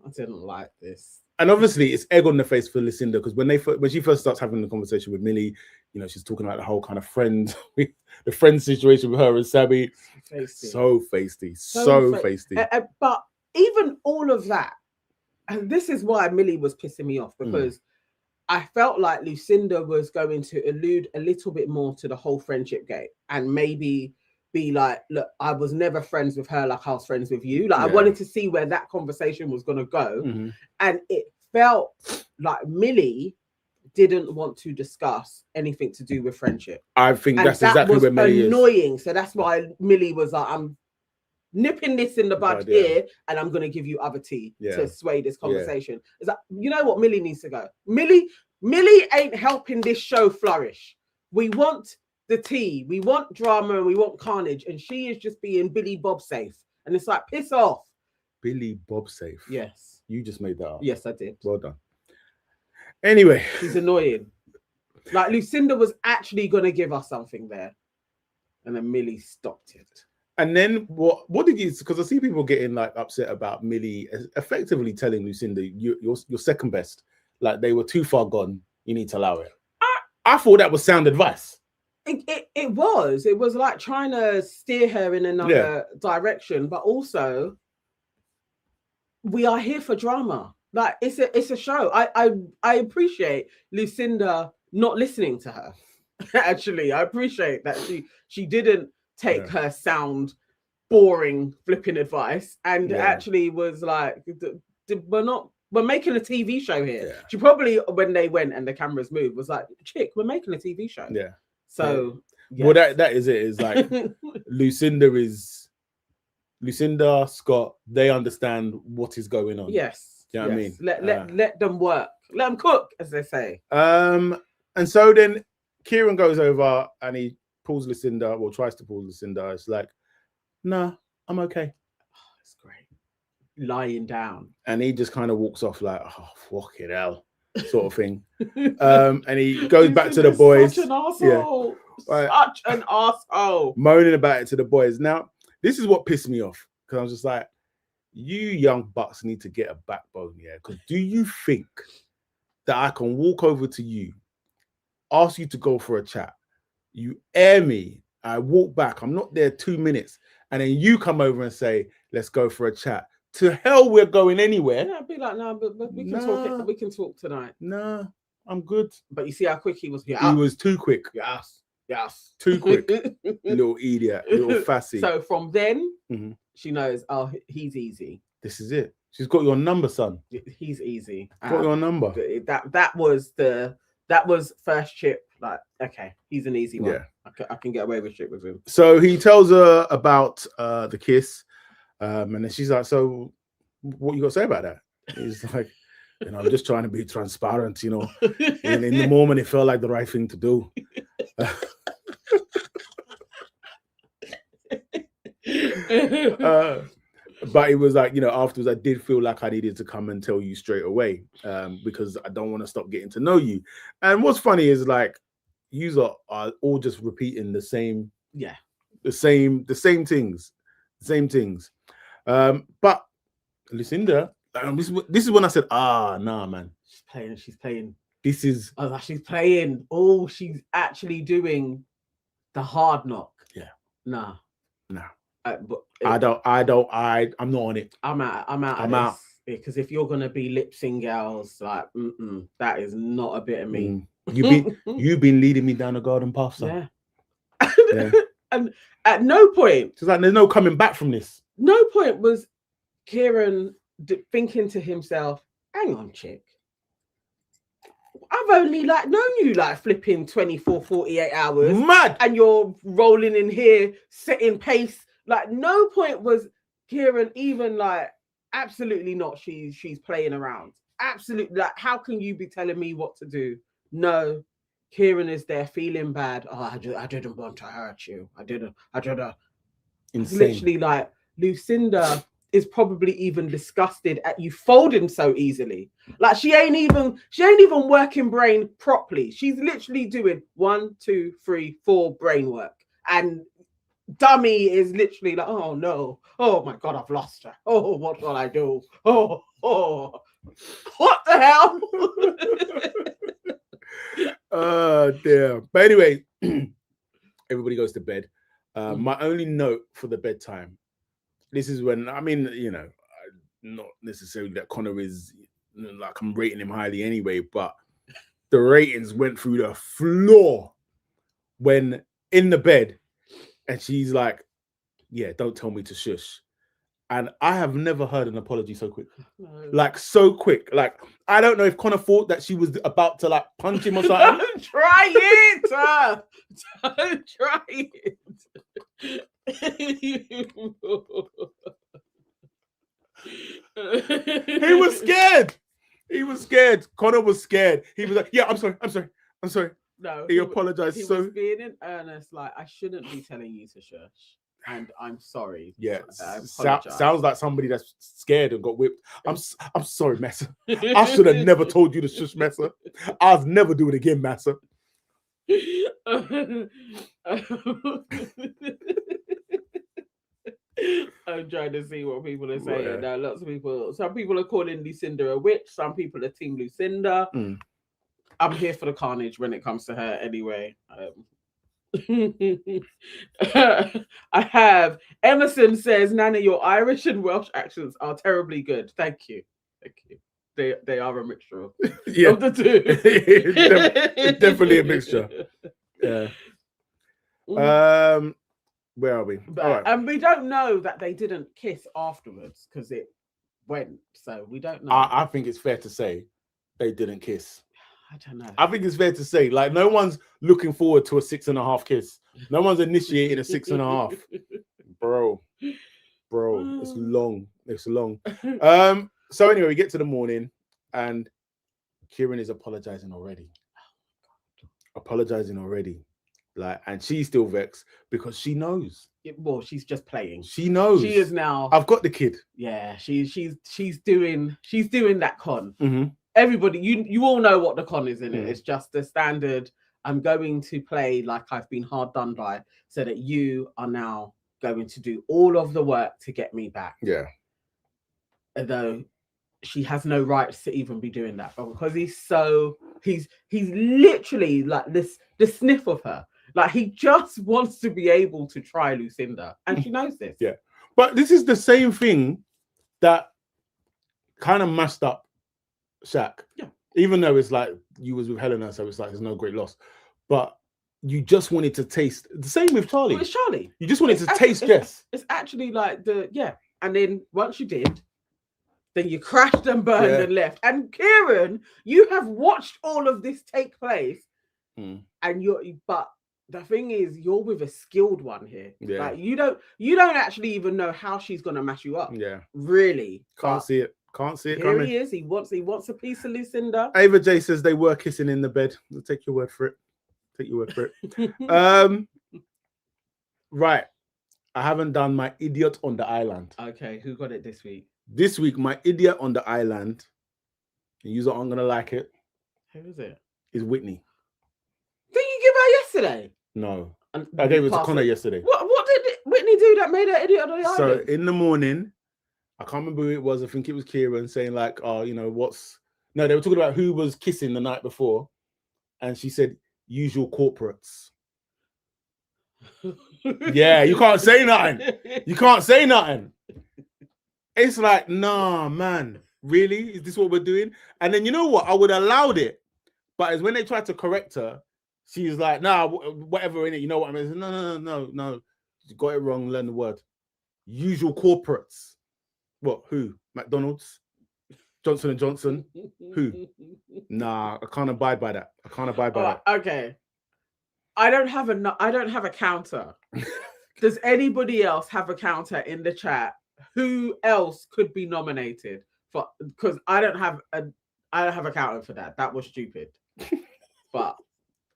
I didn't like this. And obviously, it's egg on the face for Lucinda because when she first starts having the conversation with Millie, she's talking about the whole kind of the friend situation with her and Sammy. So feisty. But even all of that, and this is why Millie was pissing me off, because I felt like Lucinda was going to allude a little bit more to the whole friendship game and maybe be like, look, I was never friends with her like I was friends with you. Like I wanted to see where that conversation was going to go. Mm-hmm. And it felt like Millie didn't want to discuss anything to do with friendship. I think that's exactly where Millie annoying. So that's why Millie was like, I'm nipping this in the bud here, and I'm going to give you other tea to sway this conversation. It's like, you know what? Millie needs to go. Millie ain't helping this show flourish. We want the tea, we want drama, and we want carnage, and she is just being Billy Bob safe. And it's like, piss off. Billy Bob safe. Yes. You just made that up. Yes, I did. Well done. Anyway. She's annoying. Like Lucinda was actually going to give us something there. And then Millie stopped it. And then what did you, because I see people getting like upset about Millie effectively telling Lucinda, you're second best. Like they were too far gone. You need to allow it. I thought that was sound advice. It was like trying to steer her in another direction, but also we are here for drama. Like it's a show. I appreciate Lucinda not listening to her. Actually, I appreciate that she didn't take her sound boring flipping advice and actually was like, we're making a TV show here. Yeah. She probably, when they went and the cameras moved, was like, chick, we're making a TV show. Yeah. So well, that is it. Is like Lucinda, Scott, they understand what is going on. Yes. You know what I mean? Let them work. Let them cook, as they say. And so then Ciaran goes over and he pulls Lucinda, or tries to pull Lucinda. It's like, nah, I'm okay. Oh, that's great. Lying down. And he just kind of walks off like, oh, fucking hell, sort of thing. And he goes back to the boys. Such an asshole. Yeah. Such an asshole. Moaning about it to the boys. Now, this is what pissed me off, because I was just like, you young bucks need to get a backbone, yeah? Because do you think that I can walk over to you, ask you to go for a chat, you air me, I walk back, I'm not there 2 minutes, and then you come over and say, let's go for a chat. To hell, we're going anywhere. Yeah, I'd be like, no, but we can talk. We can talk tonight. No, I'm good. But you see how quick he was. Yeah. He was too quick. Yes, too quick. Little idiot, little fassy. So from then, she knows. Oh, he's easy. This is it. She's got your number, son. He's easy. Got your number. That was first chip. Like, okay, he's an easy one. Yeah, I can get away with shit with him. So he tells her about the kiss. And then she's like, so what you got to say about that? He's like, I'm just trying to be transparent, and in the moment it felt like the right thing to do. But it was like, afterwards I did feel like I needed to come and tell you straight away, because I don't want to stop getting to know you. And what's funny is like, you are all just repeating the same things. But Lucinda, this is when I said, nah, man. She's playing. This is she's playing. Oh, she's actually doing the hard knock. Yeah. Nah. But I'm not on it. I'm out. Because if you're gonna be lip sync girls, like, that is not a bit of me. You've been leading me down the garden path, son. Yeah. And at no point, it's like there's no coming back from this. No point was Ciaran thinking to himself, "Hang on, chick. I've only known you flipping 24, 48 hours. Mad. And you're rolling in here, setting pace." No point was Ciaran even absolutely not. She's playing around. Absolutely. How can you be telling me what to do? No, Ciaran is there feeling bad. I didn't want to hurt you. I didn't. Insane. Literally, Lucinda is probably even disgusted at you folding so easily. She ain't even working brain properly. She's literally doing 1, 2, 3, 4 brain work. And dummy is literally oh no, oh my God, I've lost her. Oh, what shall I do? Oh, what the hell? Damn. But anyway, everybody goes to bed. My only note for the bedtime, this is when, not necessarily that Connor is I'm rating him highly anyway, but the ratings went through the floor when in the bed and she's like, yeah, don't tell me to shush. And I have never heard an apology so quick. No. So quick. I don't know if Connor thought that she was about to punch him or something. Don't try it. Don't try it. He was scared. Connor was scared. He was like, yeah, I'm sorry. No, he apologized. He was being in earnest. I shouldn't be telling you to shush. And I'm sorry. Yeah, sounds like somebody that's scared and got whipped. I'm sorry, Massa. I should have never told you to shush, Massa. I'll never do it again, Massa. I'm trying to see what people are saying. Yeah. Now, some people are calling Lucinda a witch. Some people are Team Lucinda. I'm here for the carnage when it comes to her anyway. I have Emerson says, Nana, your Irish and Welsh accents are terribly good. Thank you. They are a mixture of the two. It's definitely a mixture. Yeah. Where are we? All right. And we don't know that they didn't kiss afterwards because it went. So we don't know. I think it's fair to say they didn't kiss. I don't know. I think it's fair to say, no one's looking forward to a 6.5 kiss. No one's initiating a 6.5. Bro, it's long. So anyway, we get to the morning and Ciaran is apologizing already. And she's still vexed because she knows. She's just playing. She knows. She is now. I've got the kid. Yeah, she's doing that con. Mm-hmm. Everybody, you all know what the con is in it. It's just the standard. I'm going to play like I've been hard done by, so that you are now going to do all of the work to get me back. Yeah. Although she has no rights to even be doing that, because he's literally the sniff of her. He just wants to be able to try Lucinda, and she knows this. Yeah, but this is the same thing that kind of messed up Shaq. Yeah. Even though it's you was with Helena, so it's there's no great loss. But you just wanted to taste the same with Charlie. Well, it's Charlie. You just wanted to taste Jess. It's actually and then once you did, then you crashed and burned and left. And Ciaran, you have watched all of this take place, and but the thing is, you're with a skilled one here. Yeah. You don't actually even know how she's gonna mash you up. Yeah. Really. Can't see it. Here coming. He is. He wants a piece of Lucinda. Ava J says they were kissing in the bed. I'll take your word for it. Right. I haven't done my idiot on the island. Okay, who got it this week? This week, my idiot on the island, and you aren't gonna like it. Who is it? Is Whitney. Did you give her yesterday? No. And I gave it to pass Connor yesterday. What did Whitney do that made her idiot on the So island? in the morning, I can't remember who it was. I think it was Ciaran saying like, oh, you know, no, they were talking about who was kissing the night before. And she said, usual corporates. Yeah, you can't say nothing. You can't say nothing. It's like, nah, man, really? Is this what we're doing? And then you know what? I would have allowed it. But it's when they tried to correct her, she's like, nah, whatever in it. You know what I mean? No. You got it wrong. Learn the word. Usual corporates. What? Who? McDonald's? Johnson & Johnson? Who? Nah, I can't abide by that. That. Okay. I don't have a counter. Does anybody else have a counter in the chat? Who else could be nominated for? Because I don't have a counter for that. That was stupid. But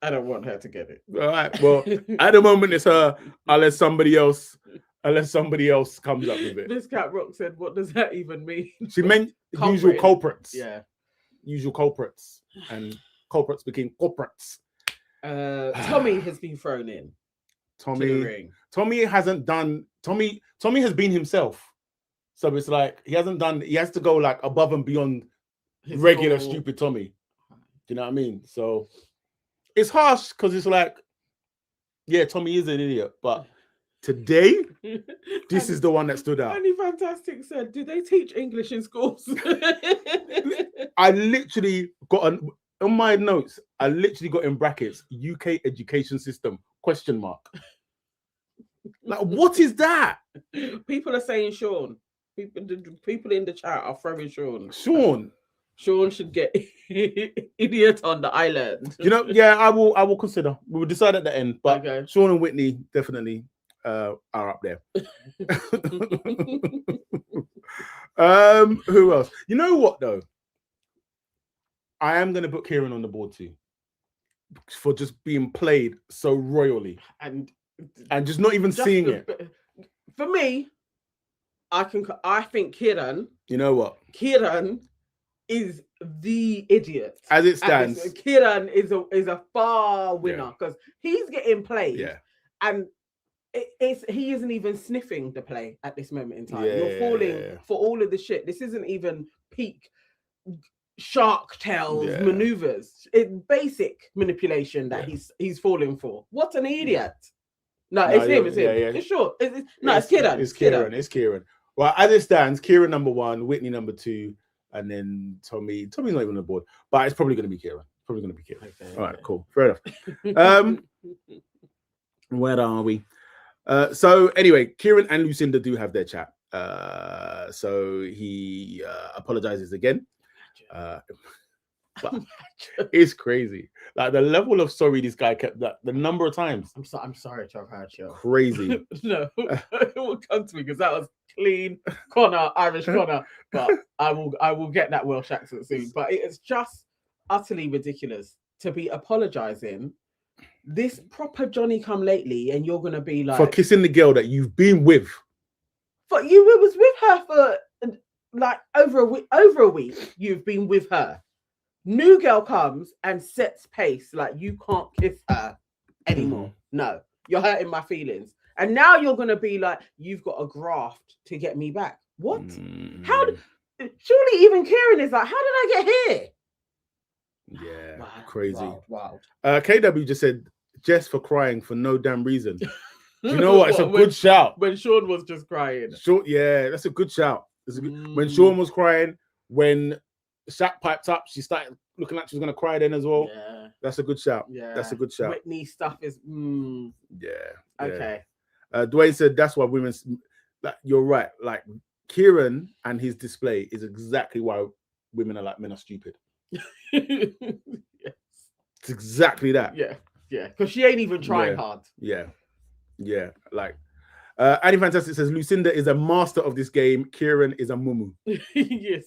I don't want her to get it. All right. Well, at the moment it's her, unless somebody else comes up with it. This cat rock said, "What does that even mean?" She meant usual culprits. Yeah. Usual culprits, and culprits became corporates. Tommy has been thrown in. Tommy hasn't done. Tommy has been himself. So it's like he has to go like above and beyond regular stupid Tommy. Do you know what I mean? So it's harsh because it's like, yeah, Tommy is an idiot, but today this is the one that stood out. Annie Fantastic said, "Do they teach English in schools?" I literally got on my notes. I literally got in brackets UK education system ? Like, what is that? People are saying Sean. People in the chat are throwing Sean. Sean should get idiot on the island. You know, yeah, I will consider. We will decide at the end, but okay. Sean and Whitney definitely are up there. Who else? You know what though? I am going to put Ciaran on the board too, for just being played so royally and just not even seeing it. For me, I think Ciaran. You know what? Ciaran is the idiot as it stands. Ciaran is a far winner because he's getting played. Yeah, and he isn't even sniffing the play at this moment in time. You're falling for all of the shit. This isn't even peak Shark Tales maneuvers. It's basic manipulation that he's falling for. What an idiot! No, it's him. It's him. It's sure. It's Ciaran. It's Ciaran. Well, as it stands, Ciaran number 1, Whitney number 2, and then Tommy. Tommy's not even on the board, but it's probably going to be Ciaran. Okay, all right, cool. Fair enough. Where are we? So anyway, Ciaran and Lucinda do have their chat. So he apologizes again. But it's crazy. Like the level of sorry this guy kept, that the number of times. I'm sorry to have had you. Crazy. No, it will come to me because that was clean Irish Connor. But I will get that Welsh accent soon. But it's just utterly ridiculous to be apologizing. This proper Johnny come lately, and you're gonna be like, for kissing the girl that you've been with. But you was with her for like over a week. You've been with her. New girl comes and sets pace. Like, you can't kiss her anymore. No, you're hurting my feelings. And now you're gonna be like, you've got a graft to get me back. What? How? Surely even Ciaran is like, how did I get here? Yeah, wow, crazy. Wow. KW just said Jess for crying for no damn reason. Do you know what? It's a good shout. When Sean was just crying. Yeah, that's a good shout. When Sean was crying, when Shaq piped up, she started looking like she was going to cry then as well. Yeah. That's a good shout. Yeah. That's a good shout. Whitney stuff is... Yeah. Okay. Dwayne said that's why women's... Like, you're right. Like, Ciaran and his display is exactly why women are like, men are stupid. Yes. It's exactly that. Yeah. Because she ain't even trying hard. Yeah. Like, Annie Fantastic says Lucinda is a master of this game. Ciaran is a mumu. Yes.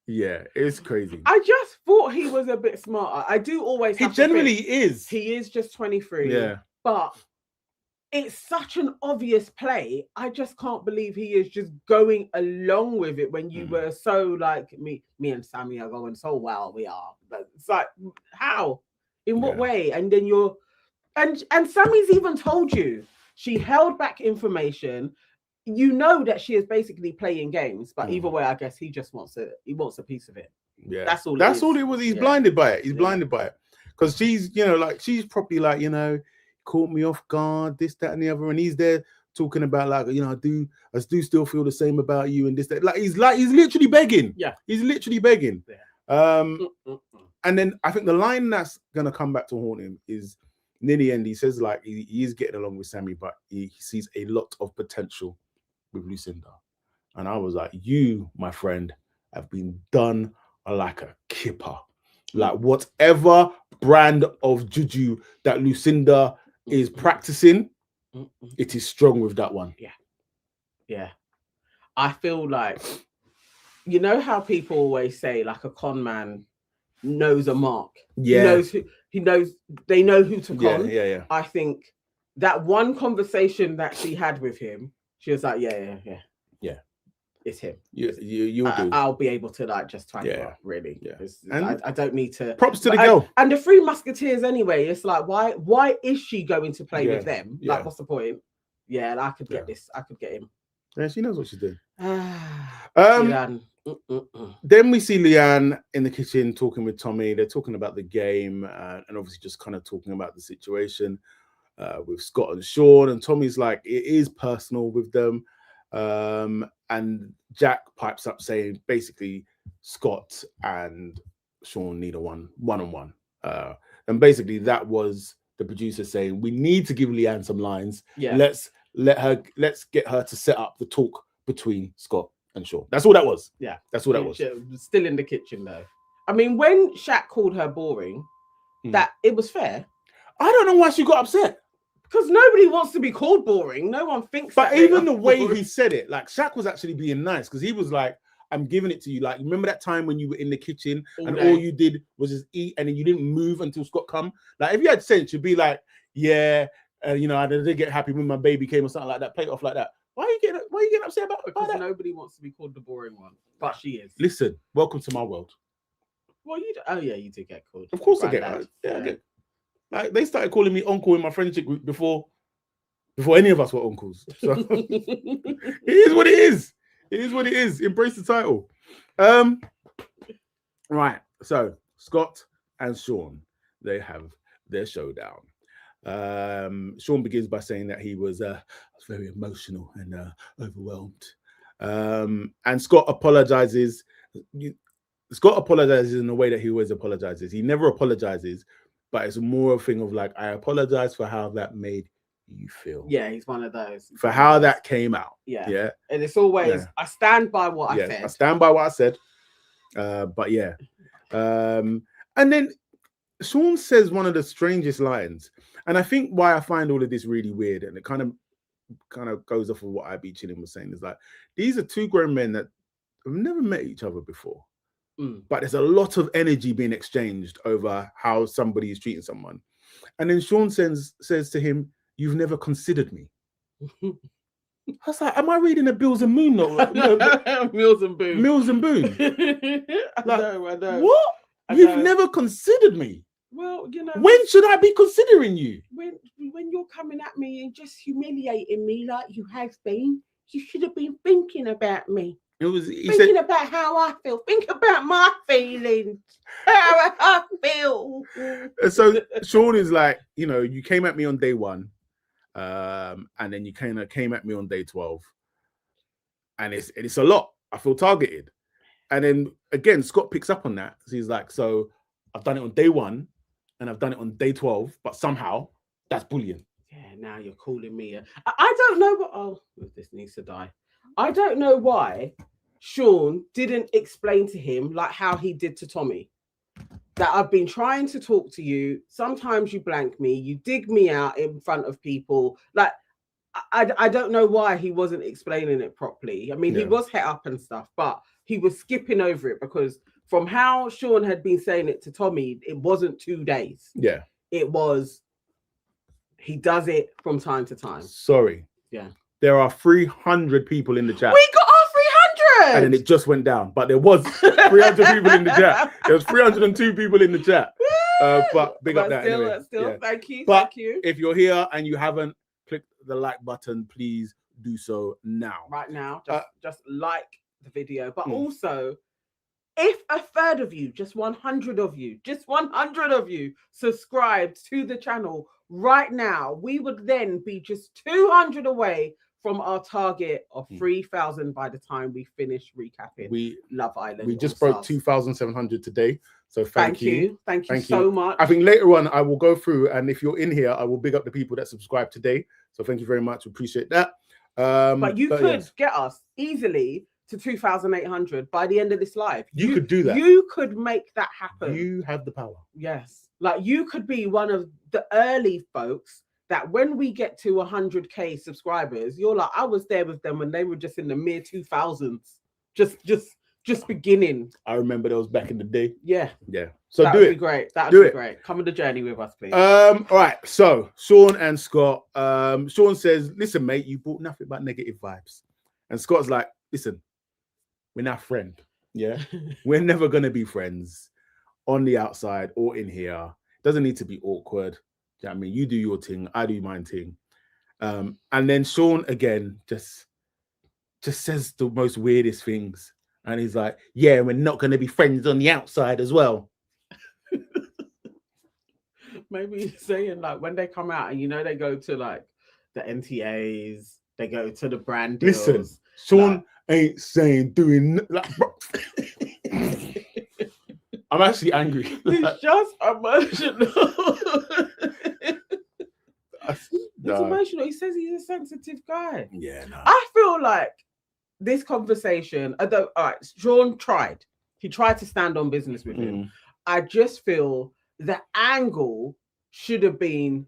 Yeah, it's crazy. I just thought he was a bit smarter. I do always. He generally is. He is just 23. Yeah, but it's such an obvious play. I just can't believe he is just going along with it when you were so like me and Sammy are going so well. We are, but it's like, how? In what way? And then and Sammy's even told you she held back information. You know that she is basically playing games, but either way, I guess he just wants a piece of it. Yeah, that's all. That's all it was. He's blinded by it. He's blinded by it because she's, like, she's probably like, caught me off guard, this, that, and the other, and he's there talking about like, I do still feel the same about you and this, that. He's literally begging. Yeah, he's literally begging. Yeah. And then I think the line that's gonna come back to haunt him is near the end. He says like he is getting along with Sammy, but he sees a lot of potential with Lucinda. And I was like, you, my friend, have been done like a kipper. Like whatever brand of juju that Lucinda is practicing, it is strong with that one. Yeah. I feel like, you know how people always say like a con man knows a mark. Yeah. They know who to con. Yeah. I think that one conversation that she had with him, she was like, yeah. It's him. You'll do. I'll be able to like just type it up, really. Yeah. I don't need to. Props to the girl. And the Three Musketeers anyway. It's like, why is she going to play with them? Like, what's the point? Yeah, and I could get this. I could get him. Yeah, she knows what she's doing. Then we see Leanne in the kitchen talking with Tommy. They're talking about the game and obviously just kind of talking about the situation with Scott and Sean. And Tommy's like, it is personal with them. And Jack pipes up saying basically Scott and Sean need a one-on-one. And basically that was the producer saying, we need to give Leanne some lines. Yeah. Let's get her to set up the talk between Scott and Sean. That's all that was. Yeah. That's all that was. Still in the kitchen though. I mean, when Shaq called her boring, that it was fair. I don't know why she got upset. Because nobody wants to be called boring. No one thinks that. But even the way he said it, like Shaq was actually being nice because he was like, I'm giving it to you. Like, remember that time when you were in the kitchen and all you did was just eat and then you didn't move until Scott come? Like, if you had sense, you'd be like, yeah, I did get happy when my baby came or something like that, play it off like that. Why are you getting upset about that? Because nobody wants to be called the boring one, but she is. Listen, welcome to my world. Well, you did get called. Of course I get that. Yeah, I get. Like, they started calling me uncle in my friendship group before any of us were uncles. So it is what it is. It is what it is. Embrace the title. Right. So Scott and Sean, they have their showdown. Sean begins by saying that he was very emotional and overwhelmed. And Scott apologizes. Scott apologizes in the way that he always apologizes. He never apologizes, but it's more a thing of like, I apologize for how that made you feel. Yeah, he's one of those. For how that came out. Yeah. And it's always, I stand by what I said. I stand by what I said. But yeah. And then Sean says one of the strangest lines. And I think why I find all of this really weird, and it kind of goes off of what I.B. Chilling was saying, is like, these are two grown men that have never met each other before. But there's a lot of energy being exchanged over how somebody is treating someone. And then Sean says to him, you've never considered me. I was like, am I reading a Bills and Moon note? Mills and Boone. Mills and Boone. I know. What? You've never considered me? Well, when should I be considering you? When you're coming at me and just humiliating me like you have been, you should have been thinking about me. Thinking about how I feel. Think about my feelings. How I feel. So Sean is like, you came at me on day 1, and then you kind of came at me on day 12, and it's a lot. I feel targeted. And then again, Scott picks up on that. So he's like, so I've done it on day 1, and I've done it on day 12, but somehow that's bullying. Yeah, now you're calling me. I don't know what. Oh, this needs to die. I don't know why Sean didn't explain to him like how he did to Tommy. That I've been trying to talk to you. Sometimes you blank me. You dig me out in front of people. Like, I don't know why he wasn't explaining it properly. I mean, he was het up and stuff, but he was skipping over it because from how Sean had been saying it to Tommy, it wasn't 2 days. Yeah. It was, he does it from time to time. Sorry. Yeah. There are 300 people in the chat. We got our 300! And then it just went down. But there was 300 people in the chat. There was 302 people in the chat. But big up that still, anyway. still, Yeah. thank you, But thank you. if you're here and you haven't clicked the like button, please do so now. Right now, just like the video. But Mm. also, if a third of you, just 100 of you, subscribed to the channel right now, we would then be just 200 away from our target of 3,000 by the time we finish recapping Love Island. We just broke 2,700 today. So thank you. Thank you so much. I think later on I will go through, and if you're in here, I will big up the people that subscribed today. So thank you very much. Appreciate that. But you could get us easily to 2,800 by the end of this live. You could do that. You could make that happen. You have the power. Yes. Like you could be one of the early folks that when we get to 100K subscribers, you're like, I was there with them when they were just in the mere 2000s. Just beginning. I remember those back in the day. Yeah. Yeah. So that would be great. That would be great. Come on the journey with us, please. All right. So Sean and Scott. Sean says, listen, mate, you brought nothing but negative vibes. And Scott's like, listen, we're not friends. Yeah. We're never gonna be friends on the outside or in here. Doesn't need to be awkward. Do you know what I mean? You do your thing, I do my thing. And then Sean again just says the most weirdest things. And he's like, yeah, we're not going to be friends on the outside as well. Maybe he's saying like when they come out and they go to like the NTAs, they go to the brand deals. Listen, Sean ain't saying doing like, I'm actually angry. He's just emotional. He's emotional. He says he's a sensitive guy. Yeah, no. I feel like this conversation, although all right, Sean tried. He tried to stand on business with him. I just feel the angle should have been,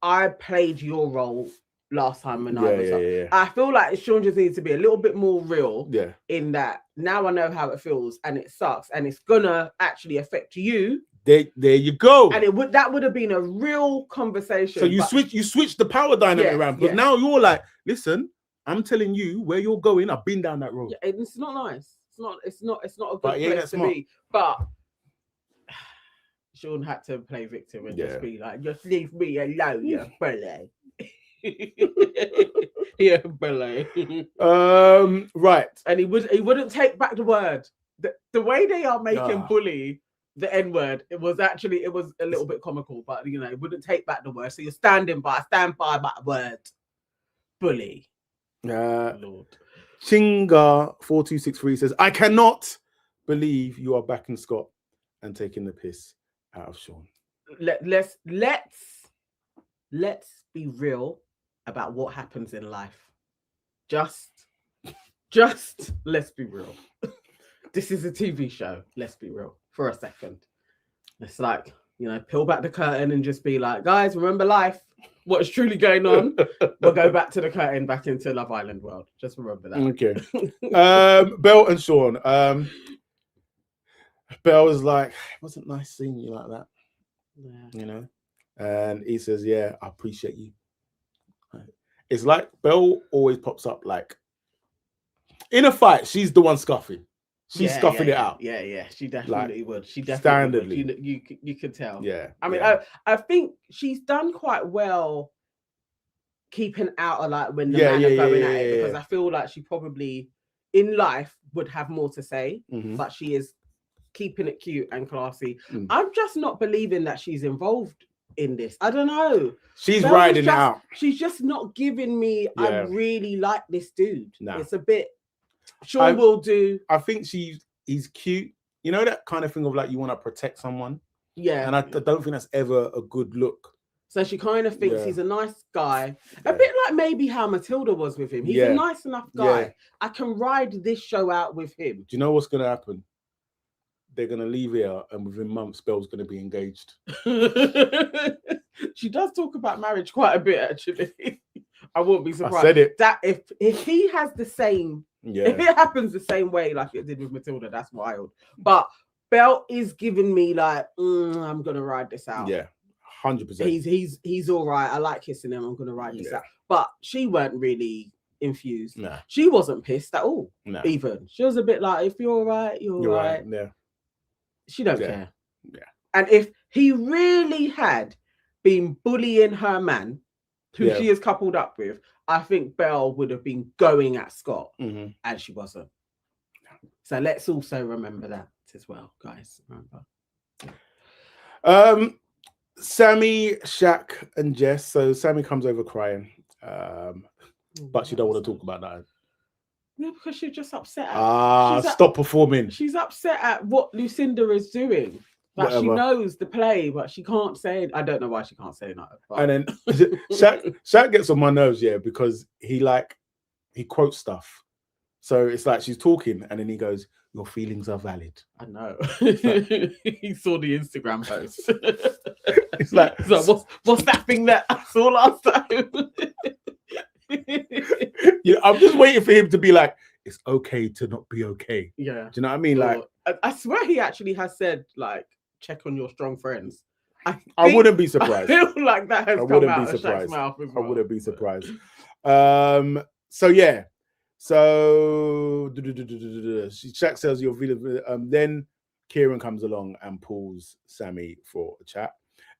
I played your role last time when I was up. Yeah. I feel like Sean just needs to be a little bit more real. Yeah. In that now I know how it feels and it sucks and it's gonna actually affect you. There you go. And that would have been a real conversation. So you switch the power dynamic around. But now you're like, listen, I'm telling you where you're going. I've been down that road. Yeah, it's not nice. It's not a good place to be. But Sean had to play victim and just be like, just leave me alone, you bully. Yeah, bully. Right. And he wouldn't take back the word. The way they are making bully the N-word, it was a little bit comical, but it wouldn't take back the word. So you're stand by that word. Bully. Lord. Chinga 4263 says, I cannot believe you are backing Scott and taking the piss out of Sean. Let's be real about what happens in life. Just let's be real. This is a TV show. Let's be real for a second. It's like, peel back the curtain and just be like, guys, remember life. What is truly going on? We'll go back to the curtain, back into Love Island world. Just remember that. Okay. Belle and Sean. Belle was like, it wasn't nice seeing you like that. Yeah. And he says, yeah, I appreciate you. It's like Belle always pops up like in a fight, she's the one scuffing. She's scuffing it out. Yeah. She definitely would. She definitely would. You can tell. Yeah. I mean, I think she's done quite well keeping out of like when the man are going at it, because I feel like she probably in life would have more to say, but she is keeping it cute and classy. I'm just not believing that she's involved in this. I don't know. She's riding it out. She's just not giving me, I really like this dude. No. It's a bit, Sean will do. I think he's cute. You know that kind of thing of like you want to protect someone? Yeah. And I don't think that's ever a good look. So she kind of thinks he's a nice guy. A bit like maybe how Matilda was with him. He's a nice enough guy. Yeah. I can ride this show out with him. Do you know what's going to happen? They're going to leave here and within months, Belle's going to be engaged. She does talk about marriage quite a bit, actually. I wouldn't be surprised. I said it. That if he has the same, if it happens the same way like it did with Matilda, that's wild. But Belle is giving me like, I'm going to ride this out. Yeah, 100%. He's all right. I like kissing him. I'm going to ride this out. But she weren't really infused. Nah. She wasn't pissed at all. Nah. Even. She was a bit like, if you're all right, you're all right. Yeah. She don't care. Yeah. And if he really had been bullying her man, who she is coupled up with, I think Belle would have been going at Scott, and she wasn't. So let's also remember that as well, guys. Remember. Sammy, Shaq, and Jess. So Sammy comes over crying, but she don't want to talk about that. No, because she's just upset. Stop performing. She's upset at what Lucinda is doing. Like she knows the play, but she can't say it. I don't know why she can't say that. But... And then Shaq gets on my nerves, because he quotes stuff. So it's like she's talking, and then he goes, "Your feelings are valid." I know. He saw the Instagram post. It's like, so what's that thing that I saw last time? I'm just waiting for him to be like, "It's okay to not be okay." Yeah. Do you know what I mean? Like, I swear he actually has said, like, check on your strong friends. I wouldn't be surprised. I feel like that has come out of Shaq's mouth as well. I wouldn't be surprised. So Shaq says you're feeling. Then Ciaran comes along and pulls Sammy for a chat.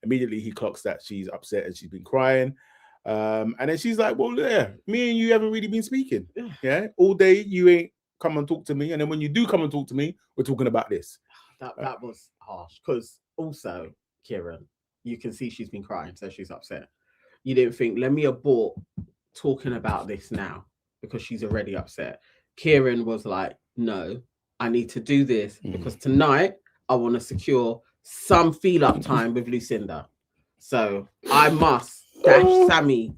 Immediately he clocks that she's upset and she's been crying. And then she's like, "Well, me and you haven't really been speaking. Yeah, all day you ain't come and talk to me, and then when you do come and talk to me, we're talking about this." That was harsh, because also Ciaran, you can see she's been crying, so she's upset. You didn't think, let me abort talking about this now because she's already upset. Ciaran was like, no, I need to do this because tonight I want to secure some feel up time with Lucinda. So I must dash Sammy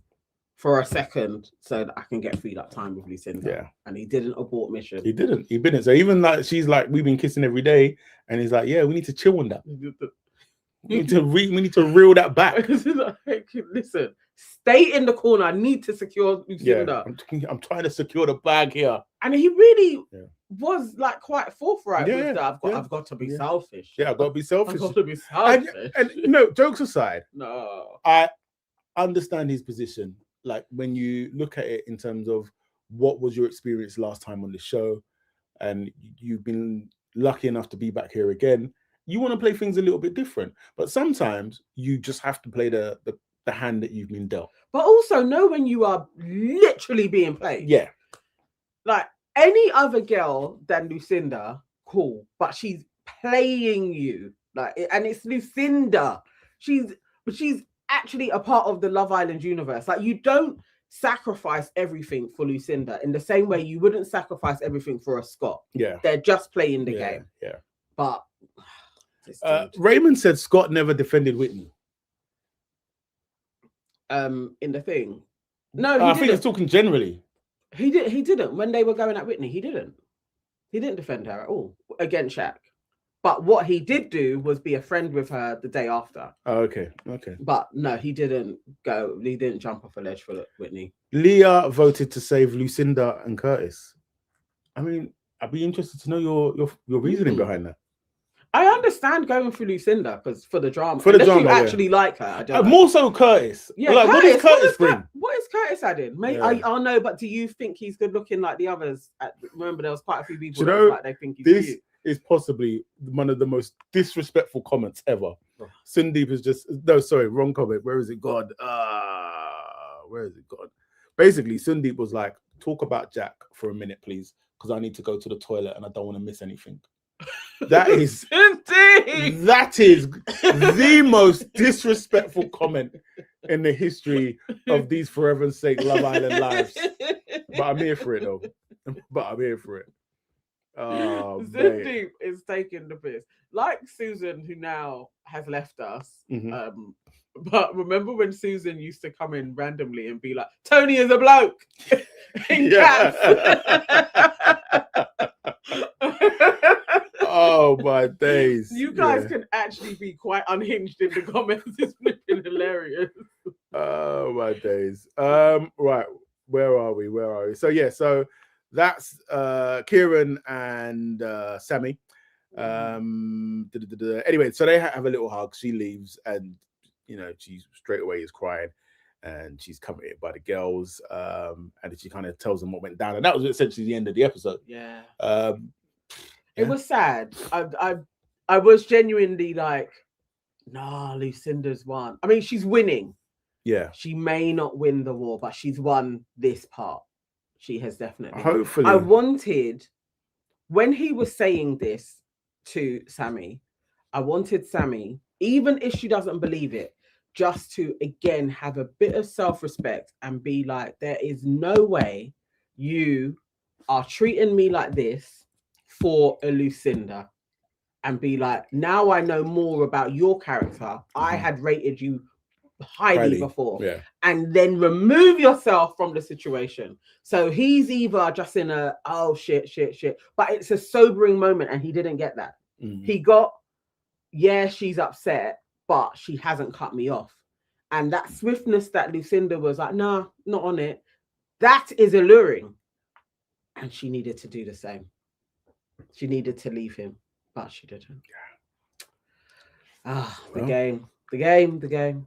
for a second so that I can get feel up time with Lucinda. Yeah. And he didn't abort mission. He didn't. So even like she's like, we've been kissing every day, and he's like, yeah, we need to chill on that. We need to reel that back. Listen, stay in the corner. I need to secure Lucinda. Yeah, I'm trying to secure the bag here. And he really was like quite forthright with that. I've got to be selfish. Yeah, I've got to be selfish. I've got to be selfish. And jokes aside, no, I understand his position. Like when you look at it in terms of what was your experience last time on the show, and you've been lucky enough to be back here again, you want to play things a little bit different. But sometimes you just have to play the hand that you've been dealt. But also know when you are literally being played. Yeah. Like any other girl than Lucinda, cool. But she's playing you. Like, and it's Lucinda. She's actually a part of the Love Island universe. Like, you don't sacrifice everything for Lucinda in the same way you wouldn't sacrifice everything for a Scott. Yeah. They're just playing the game. Yeah. But Raymond said Scott never defended Whitney. In the thing. No, I think he's talking generally. He didn't. When they were going at Whitney, he didn't defend her at all against Shaq. But what he did do was be a friend with her the day after. Oh, okay. But no, he didn't jump off a ledge for Whitney. Leah voted to save Lucinda and Curtis. I mean, I'd be interested to know your reasoning behind that. I understand going for Lucinda because for the drama. You actually like her. I don't know. More so Curtis. Yeah, like, Curtis, what does Curtis bring? What is Curtis adding? Mate, I know, but do you think he's good looking like the others? Remember, there was quite a few people that like they think he's cute. Is possibly one of the most disrespectful comments ever. Sundeep is just wrong comment. Where is it gone? Where is it gone? Basically, Sundeep was like, talk about Jack for a minute, please, because I need to go to the toilet and I don't want to miss anything. That is the most disrespectful comment in the history of these For Heaven's Sake Love Island lives. But I'm here for it though. Oh, Cindy is taking the piss. Like Susan, who now has left us. But remember when Susan used to come in randomly and be like, Tony is a bloke in caps. Oh my days. You guys can actually be quite unhinged in the comments. It's flipping hilarious. Oh my days. Right. Where are we? So that's Ciaran and Sammy. Anyway, so they have a little hug. She leaves, and she straight away is crying, and she's comforted by the girls. And she kind of tells them what went down, and that was essentially the end of the episode. It was sad. I was genuinely like, Nah, Lucinda's won. I mean, she's winning. Yeah. She may not win the war, but she's won this part. She has definitely. Hopefully. I wanted, when he was saying this to Sammy, I wanted Sammy, even if she doesn't believe it, just to again have a bit of self-respect and be like, there is no way you are treating me like this for a Lucinda. And be like, now I know more about your character. I had rated you highly before. Yeah. And then remove yourself from the situation. So he's either just in a, oh, shit. But it's a sobering moment and he didn't get that. He got, yeah, she's upset, but she hasn't cut me off. And that swiftness that Lucinda was like, nah, not on it. That is alluring. And she needed to do the same. She needed to leave him. But she didn't. The game.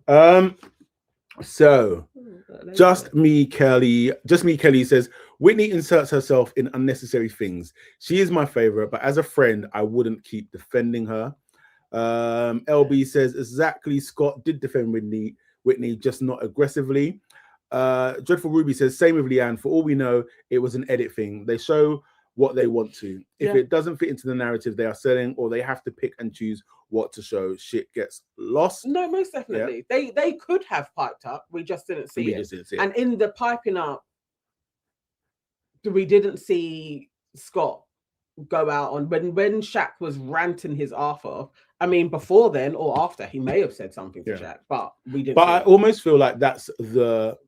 So just me Kelly says Whitney inserts herself in unnecessary things. She is my favorite, but as a friend, I wouldn't keep defending her. LB says exactly, Scott did defend Whitney, just not aggressively. Dreadful Ruby says same with Leanne. For all we know, it was an edit thing. They show what they want to. If it doesn't fit into the narrative they are selling, or they have to pick and choose what to show, shit gets lost. No, most definitely. Yeah. They could have piped up. We just didn't see it. And in the piping up, we didn't see Scott go out on when Shaq was ranting his arse off. I mean, before then or after, he may have said something to Shaq, but we didn't. But I almost feel like that's the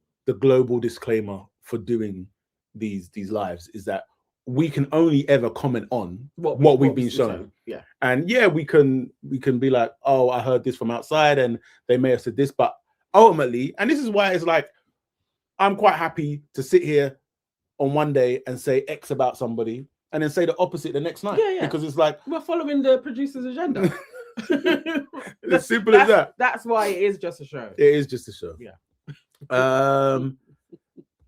global disclaimer for doing these lives, is that we can only ever comment on what we've been shown. Yeah. And we can be like, oh, I heard this from outside and they may have said this, but ultimately, and this is why it's like, I'm quite happy to sit here on one day and say X about somebody and then say the opposite the next night. Yeah. Because it's like, we're following the producer's agenda. As simple as that. That's why it is just a show. It is just a show. Yeah.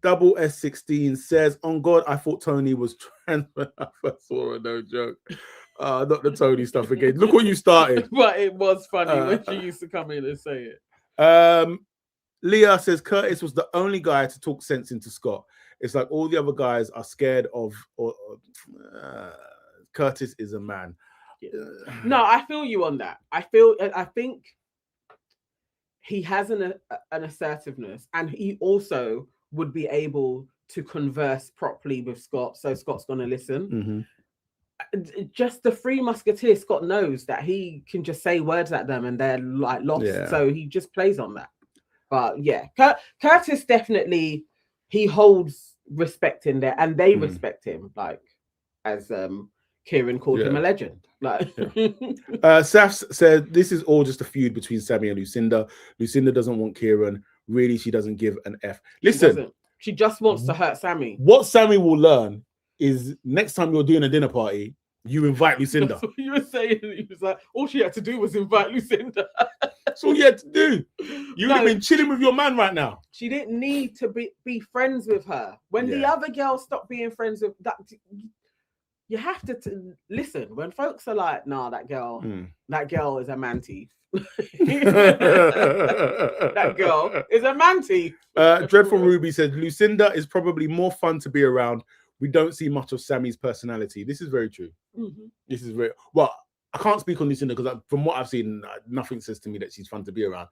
Double S16 says, on God, I thought Tony was trans when I first saw her, no joke. Not the Tony stuff again. Look what you started. But it was funny when she used to come in and say it. Leah says, Curtis was the only guy to talk sense into Scott. It's like all the other guys are scared of, Curtis is a man. No, I feel you on that. I think he has an assertiveness, and he also would be able to converse properly with Scott, so Scott's going to listen. Just the Three Musketeers, Scott knows that he can just say words at them and they're like lost, so he just plays on that. But Curtis definitely, he holds respect in there, and they respect him, like as Ciaran called him a legend. Like Safs said this is all just a feud between Sammy and Lucinda. Lucinda doesn't want Ciaran. Really, she doesn't give an F. Listen, she just wants to hurt Sammy. What Sammy will learn is next time you're doing a dinner party, you invite Lucinda. That's what you were saying. He was like, all she had to do was invite Lucinda. That's all you had to do. You've been chilling with your man right now. She didn't need to be friends with her. When the other girls stopped being friends with that, you have to listen. When folks are like, nah, that girl is a man thief. That girl is a man thief. Dreadful Ruby said, Lucinda is probably more fun to be around. We don't see much of Sammy's personality. This is very true. This is very well. I can't speak on Lucinda because from what I've seen, nothing says to me that she's fun to be around.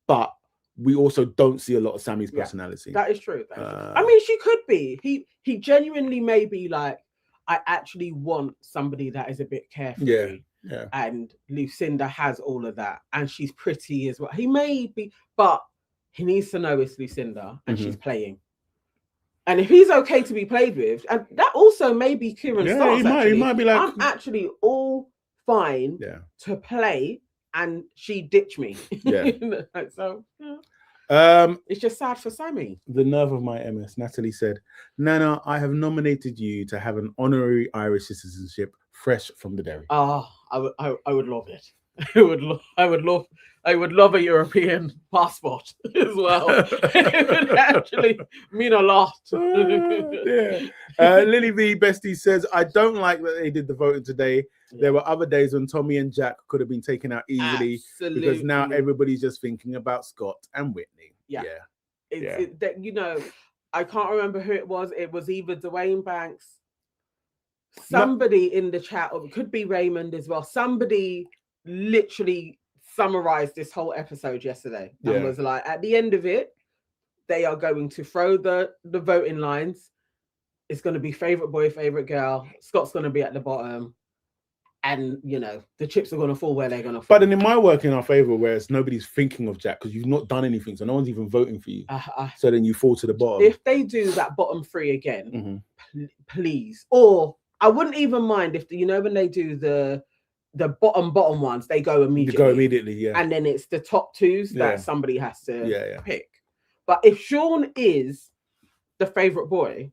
But we also don't see a lot of Sammy's personality. That is true. I mean, she could be. He genuinely may be like, I actually want somebody that is a bit carefree. Yeah. And Lucinda has all of that, and she's pretty as well. He may be, but he needs to know it's Lucinda and she's playing. And if he's okay to be played with, and that also may be Ciaran Starks. He might be like, I'm actually all fine to play, and she ditch me. So it's just sad for Sammy. The nerve of my MS. Natalie said, Nana, I have nominated you to have an honorary Irish citizenship fresh from the dairy. I would love it. I would love a European passport as well. It would actually mean a lot. Yeah. Lily V Bestie says, I don't like that they did the voting today. There were other days when Tommy and Jack could have been taken out easily because now everybody's just thinking about Scott and Whitney. Yeah. You know, I can't remember who it was. It was either Dwayne Banks, somebody in the chat, or it could be Raymond as well. Somebody literally summarized this whole episode yesterday and was like, at the end of it, they are going to throw the voting lines. It's going to be favorite boy, favorite girl. Scott's going to be at the bottom. And, you know, the chips are going to fall where they're going to fall. But then it might work in our favor, whereas nobody's thinking of Jack because you've not done anything. So no one's even voting for you. So then you fall to the bottom. If they do that bottom three again, please. Or I wouldn't even mind if, you know, when they do the bottom ones, they go immediately. Yeah. And then it's the top twos that somebody has to pick. But if Sean is the favorite boy,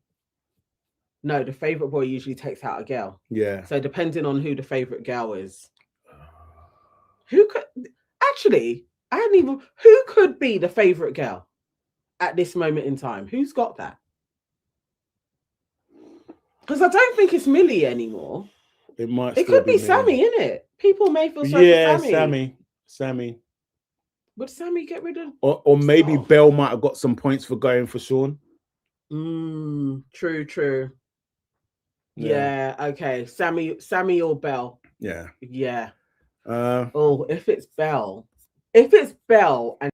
no, the favorite boy usually takes out a girl. Yeah. So depending on who the favorite girl is, who could actually? Who could be the favorite girl at this moment in time? Who's got that? Because I don't think it's Millie anymore. It could be Sammy, innit? People may feel sorry for Sammy. Sammy. Would Sammy get rid of? Or maybe Belle might have got some points for going for Sean. True. Yeah. Okay. Sammy or Belle. Yeah. If it's Belle and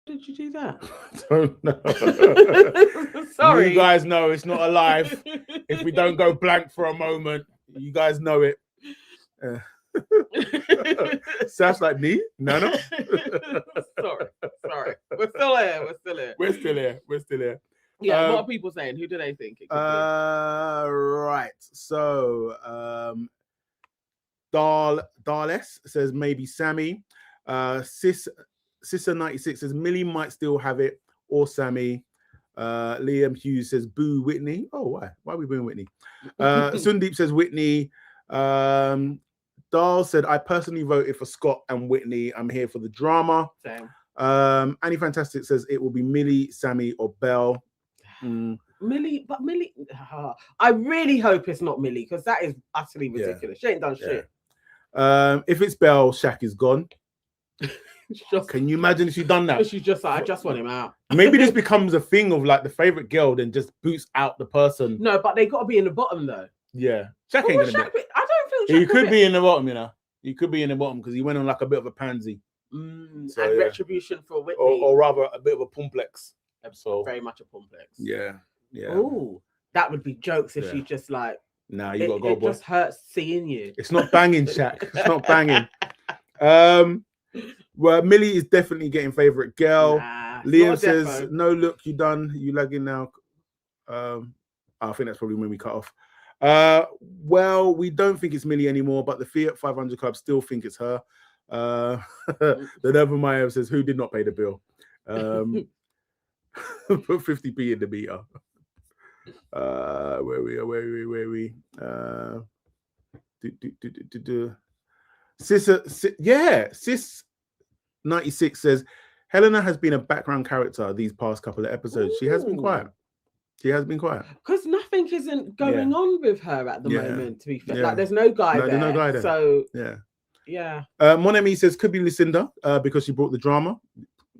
did you do that? I don't know. Sorry. You guys know it's not alive. If we don't go blank for a moment, you guys know it. Sounds like me? No. Sorry. We're still here. Yeah, what are people saying? Who do they think it could be? Right. So Darles says maybe Sammy. Sister96 says Millie might still have it, or Sammy. Liam Hughes says boo Whitney. Oh, why? Why are we booing Whitney? Sundeep says Whitney. Dahl said, I personally voted for Scott and Whitney. I'm here for the drama. Same. Annie Fantastic says it will be Millie, Sammy, or Belle. Millie. I really hope it's not Millie because that is utterly ridiculous. She ain't done shit. If it's Belle, Shaq is gone. Can you imagine if she'd done that? She's just like, I just want him out. Maybe this becomes a thing of like the favorite girl then just boots out the person. No, but they got to be in the bottom though. Yeah. Shaq ain't gonna be. I don't feel Shaq he could be in the bottom, you know. He could be in the bottom because he went on like a bit of a pansy. And retribution for Whitney. Or rather a bit of a pumplex. So very much a pumplex. Yeah. Oh, that would be jokes if she just like. Nah, you gotta go, boy. It just hurts seeing you. It's not banging, Shaq. It's not banging. Well, Millie is definitely getting favorite girl. Liam says, no, look, you done. You lagging now. I think that's probably when we cut off. Well, we don't think it's Millie anymore, but the Fiat 500 Club still think it's her. The Nevermeyer says, who did not pay the bill? Put 50p in the meter. Where we? Sis 96 says Helena has been a background character these past couple of episodes. She has been quiet. Because nothing isn't going on with her at the moment, to be fair. Like there's no guy there. There's no guy there. So Monemi says could be Lucinda because she brought the drama.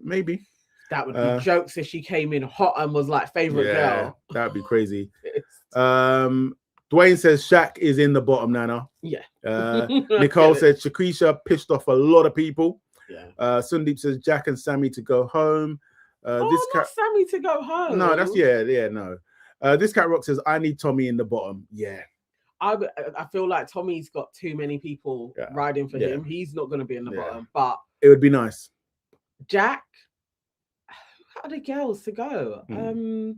Maybe. That would be jokes if she came in hot and was like favorite girl. That'd be crazy. Dwayne says Shaq is in the bottom, Nana. Yeah. Nicole said Shakisha pissed off a lot of people. Yeah. Sundeep says Jack and Sammy to go home. Not Sammy to go home. No, that's no. This cat rock says I need Tommy in the bottom. Yeah. I feel like Tommy's got too many people riding for him. He's not going to be in the bottom, but it would be nice. Jack. How are the girls to go? Helena.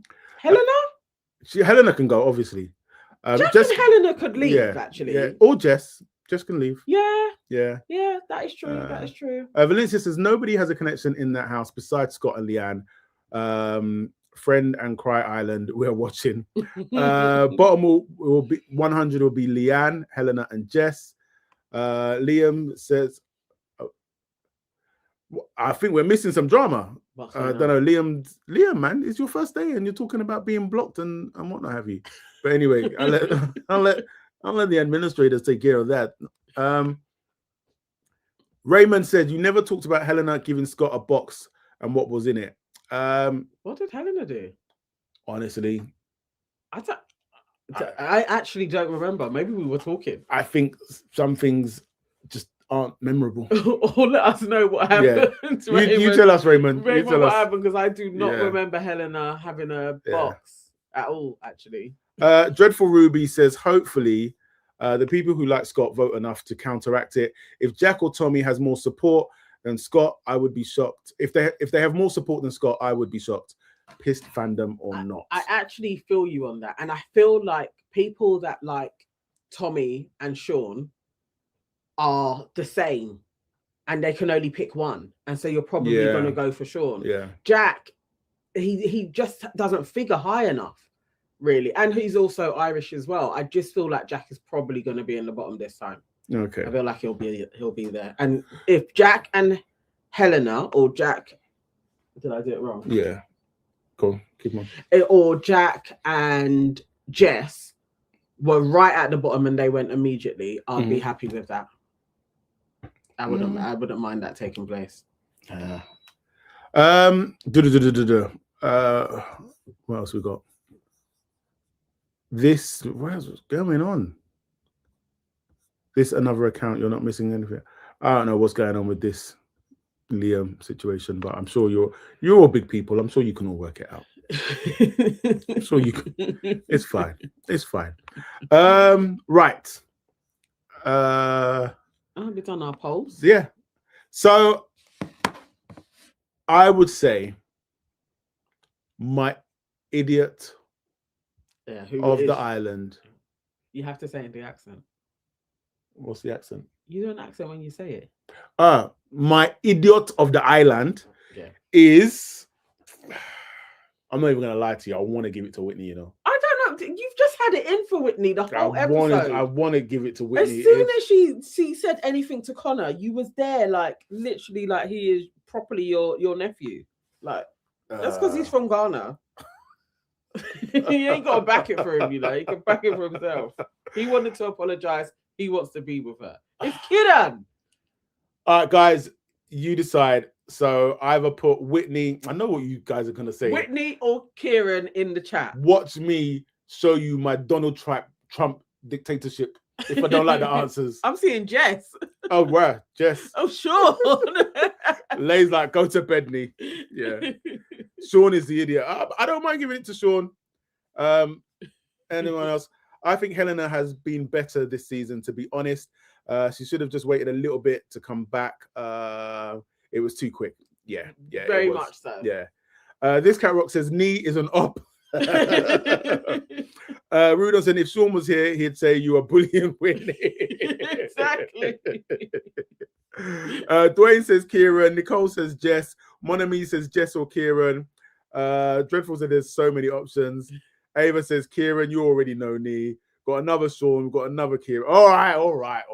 Helena can go, obviously. Jack and Helena could leave, actually. Yeah. Or Jess. Jess can leave. Yeah. Yeah. Yeah, that is true. That is true. Valencia says nobody has a connection in that house besides Scott and Leanne. Friend and Cry Island, we're watching. Bottom will be 100 will be Leanne, Helena, and Jess. Liam says, I think we're missing some drama. I don't know, Liam, man, it's your first day and you're talking about being blocked and what not have you. But anyway, I'll let the administrators take care of that. Raymond said, you never talked about Helena giving Scott a box and what was in it. What did Helena do? Honestly, I actually don't remember. Maybe we were talking. I think some things just aren't memorable. Or let us know what happened. Yeah. You tell us, Raymond. Raymond, you tell what us. happened, because I do not remember Helena having a box at all, actually. Dreadful Ruby says, hopefully, the people who like Scott vote enough to counteract it. If Jack or Tommy has more support than Scott, I would be shocked. If they have more support than Scott, I would be shocked. Pissed fandom or not. I actually feel you on that. And I feel like people that like Tommy and Sean are the same and they can only pick one. And so you're probably going to go for Sean. Yeah. Jack, he just doesn't figure high enough, really. And he's also Irish as well. I just feel like Jack is probably going to be in the bottom this time. Okay. I feel like he'll be there. And if Jack and Helena or Jack, did I do it wrong? Yeah. Cool. Keep on. Or Jack and Jess were right at the bottom and they went immediately, I'd be happy with that. I wouldn't mind that taking place. What else we got? What's going on? This another account, you're not missing anything. I don't know what's going on with this Liam situation, but I'm sure you're all big people. I'm sure you can all work it out. I'm sure you can. It's fine. It's fine. Right. We've done our polls. Yeah. So I would say my idiot of the island. You have to say it in the accent. What's the accent? You do an accent when you say it. My idiot of the island is. I'm not even gonna lie to you. I want to give it to Whitney. You know. I don't know. You've just had it in for Whitney the whole episode. I want to give it to Whitney. As soon as she said anything to Connor, you was there, like literally, like he is properly your nephew. Like that's because he's from Ghana. He ain't got to back it for him, you know. He can back it for himself. He wanted to apologize. He wants to be with her. It's Ciaran. All right, guys, you decide. So either put Whitney. I know what you guys are gonna say. Whitney or Ciaran in the chat. Watch me show you my Donald Trump dictatorship. If I don't like the answers, I'm seeing Jess. Oh, wow, Jess. Oh, sure. Lay's like, go to bed, Nee. Yeah. Sean is the idiot. I don't mind giving it to Sean. Anyone else? I think Helena has been better this season, to be honest. She should have just waited a little bit to come back. It was too quick. Yeah. Very much so. Yeah. This cat rock says Nee is an op. Rudolph said if Sean was here, he'd say you are bullying Whitney. Exactly. Dwayne says Ciaran. Nicole says Jess. Monami says Jess or Ciaran. Dreadful said there's so many options. Ava says Ciaran. You already know Nee. Got another Sean. We've got another Ciaran. All right.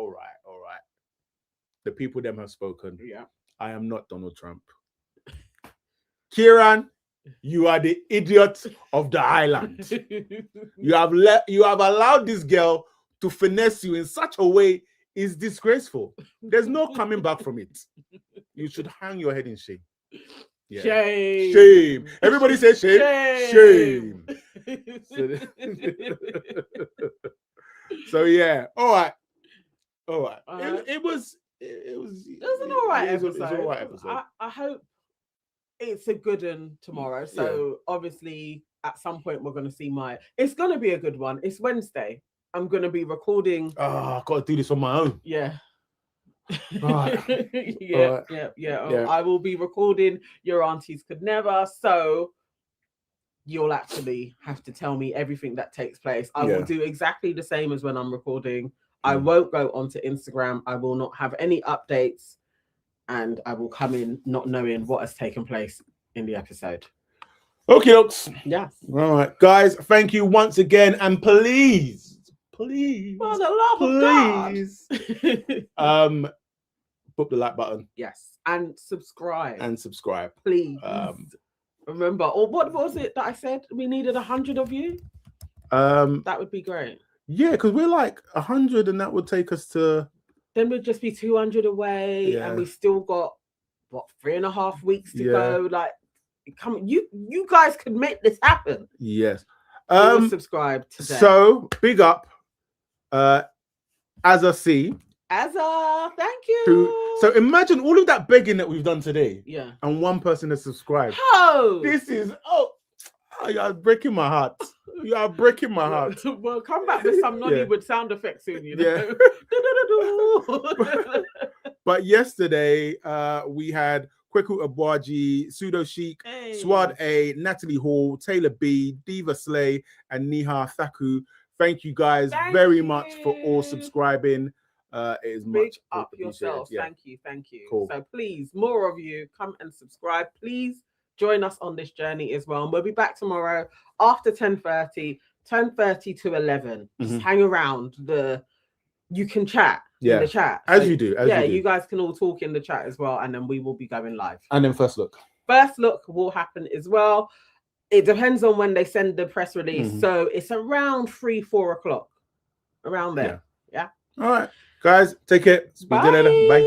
The people them have spoken. Yeah. I am not Donald Trump. Ciaran, you are the idiot of the island. You have allowed this girl to finesse you in such a way is disgraceful. There's no coming back from it. You should hang your head in shame. Yeah. Shame. Everybody say shame. So yeah. All right. It was an all right episode. I hope it's a good one tomorrow. So obviously at some point we're going to see it's going to be a good one. It's Wednesday. I'm going to be recording. I've got to do this on my own. Yeah. Right. Yeah. I will be recording Your Aunties Could Never. So you'll actually have to tell me everything that takes place. I will do exactly the same as when I'm recording. I won't go onto Instagram. I will not have any updates. And I will come in not knowing what has taken place in the episode. Okay, dokes. Yes. All right, guys. Thank you once again, and please, For the love of God. Put the like button Yes, and subscribe. Please. Remember, or what was it that I said? We needed 100 of you. That would be great. Yeah, because we're like 100, and that would take us to. Then we'd just be 200 away, and we still got what 3.5 weeks to go. Like, come, you guys could make this happen. Yes. Subscribe today. So big up, Azza, thank you. So imagine all of that begging that we've done today. Yeah. And one person has subscribed. Oh, this is you are breaking my heart. You are breaking my heart. Well, come back with some Nollywood sound effects soon, you know. But yesterday, we had Kweku Abuaji, Pseudo Chic, Swad A, Natalie Hall, Taylor B, Diva Slay, and Niha Thaku. Thank you guys very much for all subscribing. It is big much up yourselves. Yeah. Thank you. Cool. So please, more of you come and subscribe. Please join us on this journey as well. And we'll be back tomorrow after 10:30 to 11. Just hang around. You can chat in the chat. As you do. You guys can all talk in the chat as well, and then we will be going live. And then first look will happen as well. It depends on when they send the press release. So it's around 3-4 o'clock, around there. Yeah. All right, guys, take care. Speak to you later. Bye.